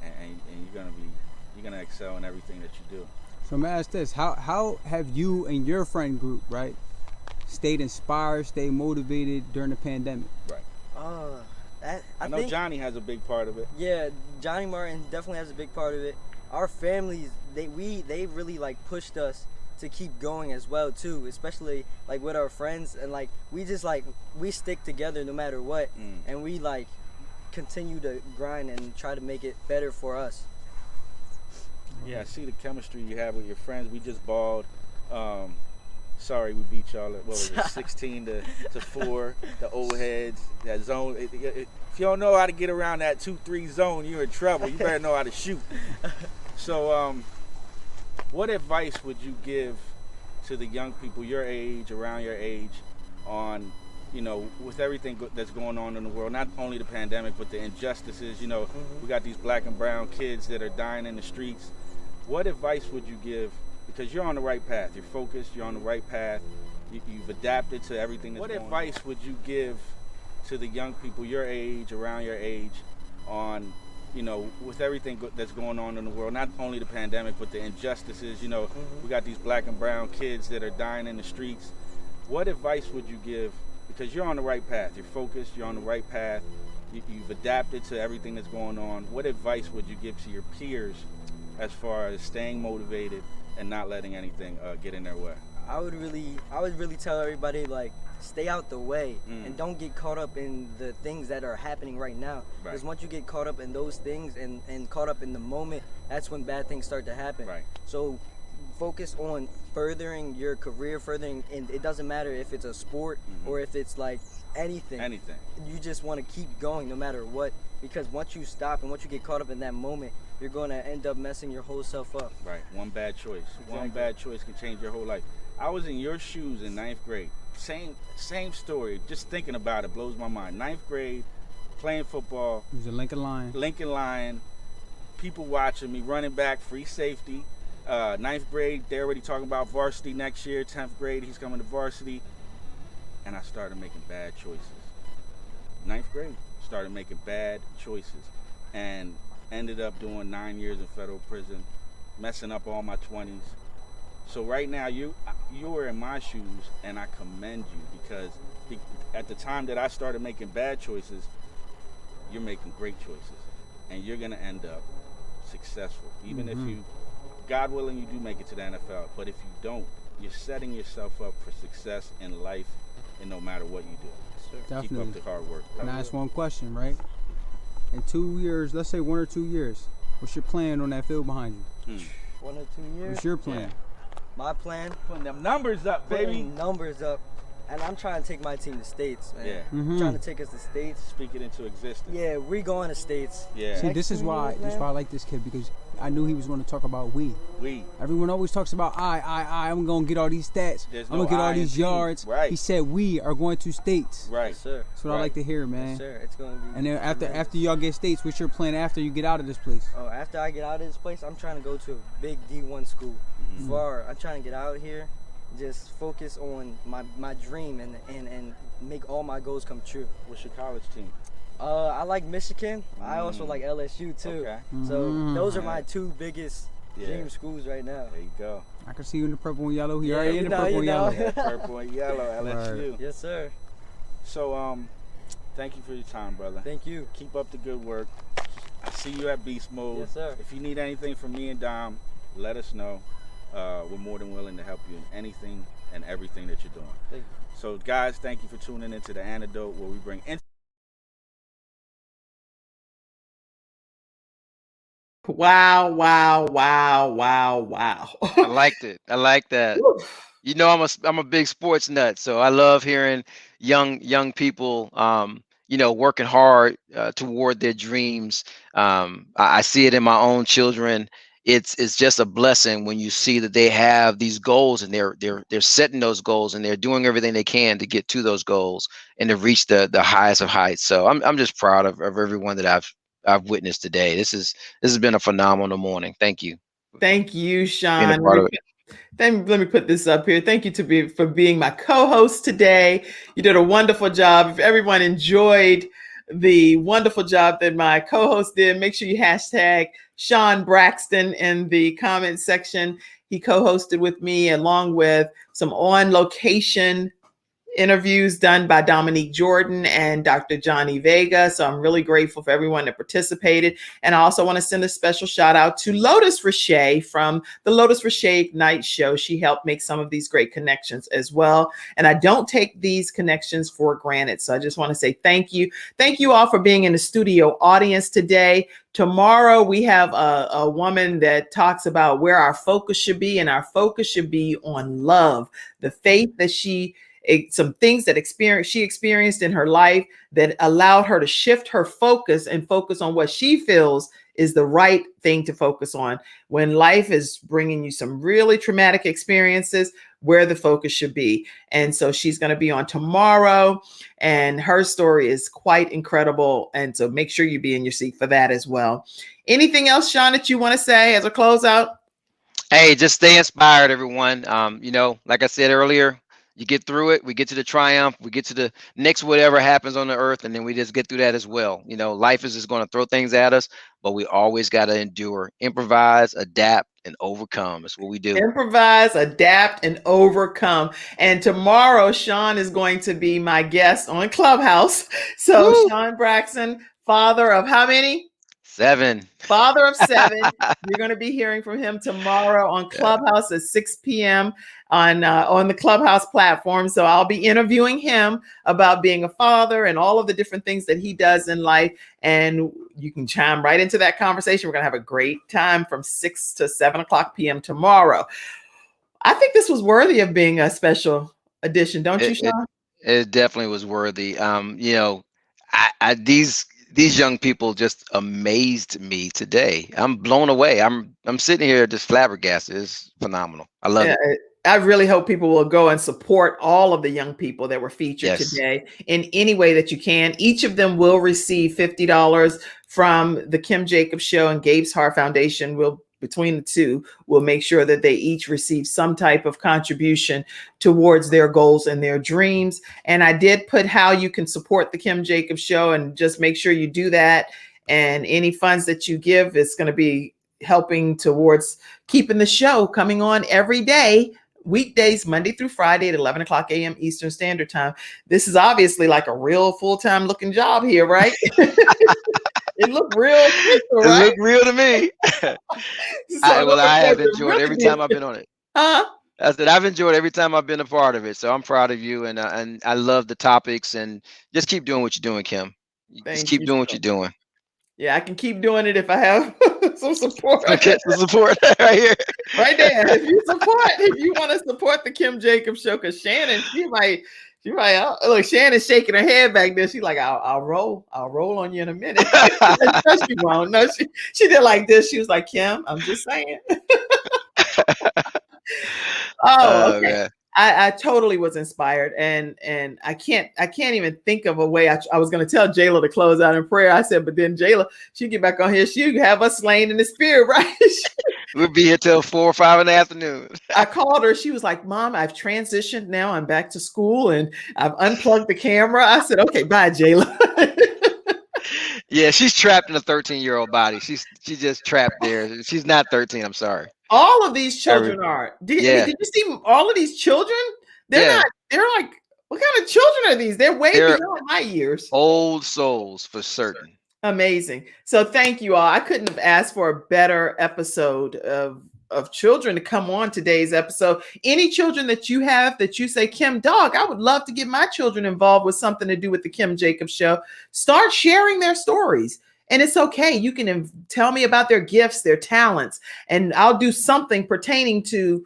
S18: and you're gonna excel in everything that you do.
S6: So I'm gonna ask this: How have you and your friend group, right, stayed inspired, stayed motivated during the pandemic?
S18: Right. I know Johnny has a big part of it.
S19: Yeah, Johnny Martin definitely has a big part of it. Our families, they really like pushed us to keep going as well too, especially like with our friends, and like we just like we stick together no matter what, and we like continue to grind and try to make it better for us.
S18: Yeah, I see the chemistry you have with your friends. We just balled. Sorry, we beat y'all at, what was it, 16 to 4, the old heads. That zone. If you don't know how to get around that 2-3 zone, you're in trouble. You better know how to shoot. So, what advice would you give to the young people your age, around your age, on, with everything that's going on in the world, not only the pandemic, but the injustices, we got these black and brown kids that are dying in the streets. What advice would you give? Because you're on the right path. You're focused. You're on the right path. You've adapted to everything that's going on. What advice would you give to the young people your age, around your age, on, with everything that's going on in the world, not only the pandemic, but the injustices. We got these black and brown kids that are dying in the streets. What advice would you give? Because you're on the right path. You're focused. You're on the right path. You've adapted to everything that's going on. What advice would you give to your peers as far as staying motivated and not letting anything get in their way?
S19: I would really tell everybody, like, stay out the way and don't get caught up in the things that are happening right now. Because once you get caught up in those things and caught up in the moment, that's when bad things start to happen. So focus on furthering your career, and it doesn't matter if it's a sport or if it's like anything. You just want to keep going no matter what, because once you stop and once you get caught up in that moment, you're going to end up messing your whole self up. Right.
S18: One bad choice.
S19: Exactly.
S18: One bad choice can change your whole life. I was in your shoes in 9th grade. Same story. Just thinking about it blows my mind. 9th grade, playing football.
S6: He was a Lincoln Lion.
S18: Lincoln Lion. People watching me, running back, free safety. 9th grade, they're already talking about varsity next year. 10th grade, he's coming to varsity. And I started making bad choices. 9th grade, started making bad choices. And ended up doing 9 years in federal prison, messing up all my 20s. So right now, you are in my shoes, and I commend you, because at the time that I started making bad choices, you're making great choices. And you're going to end up successful. Even if you, God willing, you do make it to the NFL. But if you don't, you're setting yourself up for success in life, and no matter what you do.
S6: Definitely.
S18: Keep up the hard work.
S6: Can I ask one question, right? In 2 years, let's say 1 or 2 years, what's your plan on that field behind you?
S19: 1 or 2 years?
S6: What's your plan?
S19: Yeah. My plan?
S18: Putting them numbers up, baby.
S19: Putting numbers up. And I'm trying to take my team to States, man.
S18: Yeah.
S19: I'm trying to take us to States.
S18: Speak it into existence.
S19: Yeah, we going to States.
S18: Yeah.
S6: See, this is why I like this kid, because I knew he was going to talk about we. Everyone always talks about I'm going to get all these stats. I'm going to get all these yards.
S18: Right.
S6: He said we are going to States.
S18: Right.
S19: Yes, sir.
S6: That's what I like to hear, man.
S19: Yes, sir. It's going to be.
S6: And then after y'all get States, what's your plan after you get out of this place?
S19: Oh, after I get out of this place, I'm trying to go to a big D1 school. I'm trying to get out here, just focus on my dream and make all my goals come true.
S18: What's your college team?
S19: I like Michigan. I also like LSU too.
S18: Okay.
S19: So those are my two biggest dream schools right now.
S18: There you go.
S6: I can see you in the purple and yellow. You're already in the purple and yellow.
S18: Yeah, purple and yellow, LSU.
S19: Yes, sir.
S18: So, thank you for your time, brother.
S19: Thank you.
S18: Keep up the good work. I see you at Beast Mode.
S19: Yes, sir.
S18: If you need anything from me and Dom, let us know. We're more than willing to help you in anything and everything that you're doing.
S19: Thank you.
S18: So, guys, thank you for tuning into The Antidote, where we bring
S2: Wow, wow, wow, wow, wow.
S1: I liked it. I like that. I'm a big sports nut, so I love hearing young people working hard toward their dreams. I see it in my own children. It's just a blessing when you see that they have these goals, and they're setting those goals, and they're doing everything they can to get to those goals and to reach the highest of heights. So I'm just proud of everyone that I've witnessed today. This has been a phenomenal morning. Thank you.
S2: Thank you, Sean. Let me put this up here. Thank you for being my co-host today. You did a wonderful job. If everyone enjoyed the wonderful job that my co-host did, make sure you hashtag Sean Braxton in the comment section. He co-hosted with me, along with some on-location interviews done by Dominique Jordan and Dr. Johnny Vega. So I'm really grateful for everyone that participated. And I also want to send a special shout out to Lotus Richey from the Lotus Richey Ignite show. She helped make some of these great connections as well. And I don't take these connections for granted. So I just want to say thank you. Thank you all for being in the studio audience today. Tomorrow, we have a woman that talks about where our focus should be, and our focus should be on love, the faith that some things that she experienced in her life that allowed her to shift her focus and focus on what she feels is the right thing to focus on. When life is bringing you some really traumatic experiences, where the focus should be. And so she's going to be on tomorrow, and her story is quite incredible. And so make sure you be in your seat for that as well. Anything else, Sean, that you want to say as a closeout?
S1: Hey, just stay inspired, everyone. Like I said earlier, You get through it. We get to the triumph. We get to the next whatever happens on the earth, and then we just get through that as well. You know, life is just going to throw things at us, but we always got to endure, improvise, adapt, and overcome. That's what we do.
S2: Improvise, adapt, and overcome. And tomorrow, Sean is going to be my guest on Clubhouse. So,
S1: Woo!
S2: Sean Braxton, father of how many?
S1: 7.
S2: Father of 7. You're going to be hearing from him tomorrow on Clubhouse at 6 p.m. on the Clubhouse platform. So I'll be interviewing him about being a father and all of the different things that he does in life. And you can chime right into that conversation. We're going to have a great time from 6 to 7 o'clock p.m. tomorrow. I think this was worthy of being a special edition, don't you, Sean?
S1: It definitely was worthy. You know, these young people just amazed me today. I'm blown away. I'm sitting here just flabbergasted. It's phenomenal. I love it.
S2: I really hope people will go and support all of the young people that were featured today in any way that you can. Each of them will receive $50 from the Kim Jacobs Show and Gabe's Heart Foundation. Between the two, we'll make sure that they each receive some type of contribution towards their goals and their dreams. And I did put how you can support the Kim Jacobs Show, and just make sure you do that. And any funds that you give is going to be helping towards keeping the show coming on every day, weekdays, Monday through Friday at 11 o'clock a.m. Eastern Standard Time. This is obviously like a real full-time looking job here, right? It looked real. Right?
S1: It looked real to me. I have enjoyed every time I've been on it.
S2: Huh?
S1: I said I've enjoyed every time I've been a part of it. So I'm proud of you, and I love the topics, and just keep doing what you're doing, Kim. Just keep doing what you're doing.
S2: Yeah, I can keep doing it if I have some support.
S1: Okay, some support right here.
S2: Right there. If you want to support the Kim Jacobs Show, because Shannon, she might look, Shannon's shaking her head back there. She's like, I'll roll on you in a minute. No, she won't. No, she did like this. She was like, Kim, I'm just saying. Okay. Man. I totally was inspired, and I can't even think of a way. I was going to tell Jayla to close out in prayer. I said, but then Jayla, she'd get back on here. She'd have us slain in the spirit, right?
S1: We'll be here till 4 or 5 in the afternoon.
S2: I called her. She was like, Mom, I've transitioned now. I'm back to school, and I've unplugged the camera. I said, okay, bye, Jayla.
S1: Yeah, she's trapped in a 13-year-old body. She's just trapped there. She's not 13. I'm sorry.
S2: All of these children are. Did you see all of these children? They're like, what kind of children are these? They're beyond my years.
S1: Old souls for certain.
S2: Amazing. So thank you all. I couldn't have asked for a better episode of children to come on today's episode. Any children that you have that you say, Kim, dog, I would love to get my children involved with something to do with the Kim Jacobs Show. Start sharing their stories. And it's okay. You can tell me about their gifts, their talents, and I'll do something pertaining to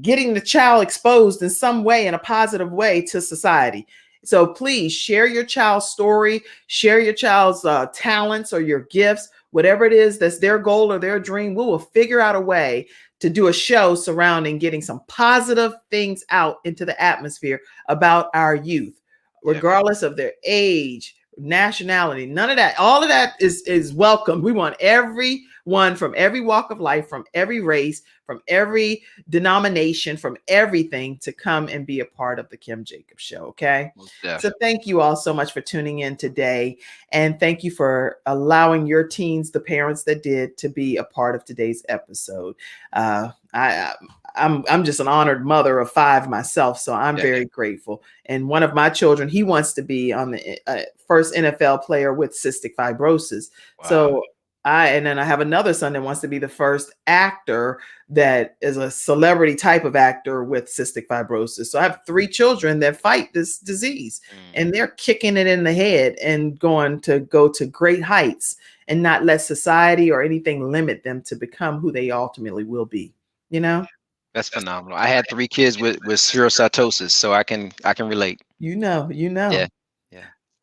S2: getting the child exposed in some way, in a positive way, to society. So please share your child's story, share your child's talents or your gifts, whatever it is that's their goal or their dream. We will figure out a way to do a show surrounding getting some positive things out into the atmosphere about our youth, regardless of their age, nationality, none of that. All of that is welcome. We want everyone from every walk of life, from every race, from every denomination, from everything to come and be a part of the Kim Jacobs Show. Okay. So thank you all so much for tuning in today. And thank you for allowing your teens, the parents that did, to be a part of today's episode. I'm just an honored mother of 5 myself, so I'm very grateful. And one of my children, he wants to be on the first NFL player with cystic fibrosis. Wow. So then I have another son that wants to be the first actor that is a celebrity type of actor with cystic fibrosis. So I have 3 children that fight this disease, and they're kicking it in the head and going to go to great heights and not let society or anything limit them to become who they ultimately will be. You know?
S1: That's phenomenal. I had 3 kids with cirrhosis, so I can relate.
S2: You know.
S1: Yeah.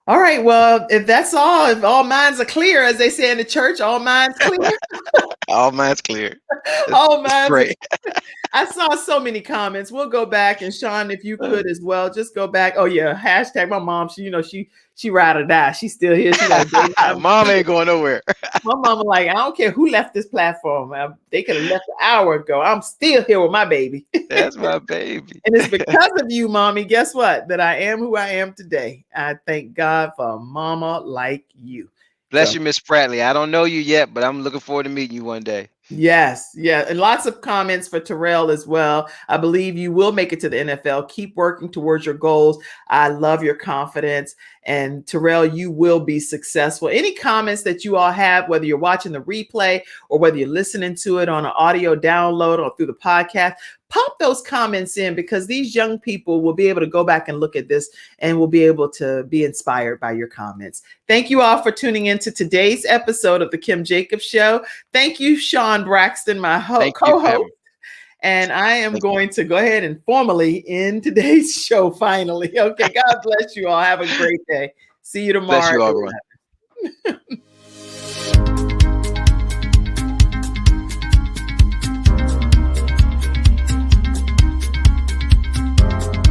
S2: All right. Well, if that's all, if all minds are clear, as they say in the church, all minds clear.
S1: All mine's clear.
S2: Oh
S1: It's
S2: man,
S1: great.
S2: I saw so many comments. We'll go back, and Sean, if you could as well, just go back. Oh yeah, hashtag my mom. She ride or die. She's still here. She got a baby.
S1: Mom ain't going nowhere.
S2: My mama like, I don't care who left this platform. They could have left an hour ago. I'm still here with my baby.
S1: That's my baby.
S2: And it's because of you, mommy. Guess what? That I am who I am today. I thank God for a mama like you.
S1: Bless you, Miss Spratley. I don't know you yet, but I'm looking forward to meeting you one day.
S2: Yes, yeah, and lots of comments for Terrell as well. I believe you will make it to the NFL. Keep working towards your goals. I love your confidence. And Terrell, you will be successful. Any comments that you all have, whether you're watching the replay or whether you're listening to it on an audio download or through the podcast, pop those comments in, because these young people will be able to go back and look at this and will be able to be inspired by your comments. Thank you all for tuning into today's episode of the Kim Jacobs Show. Thank you, Sean Braxton, my co-host. And I am going to go ahead and formally end today's show finally. Okay, God bless you all. Have a great day. See you tomorrow.
S1: Bless you all, everyone.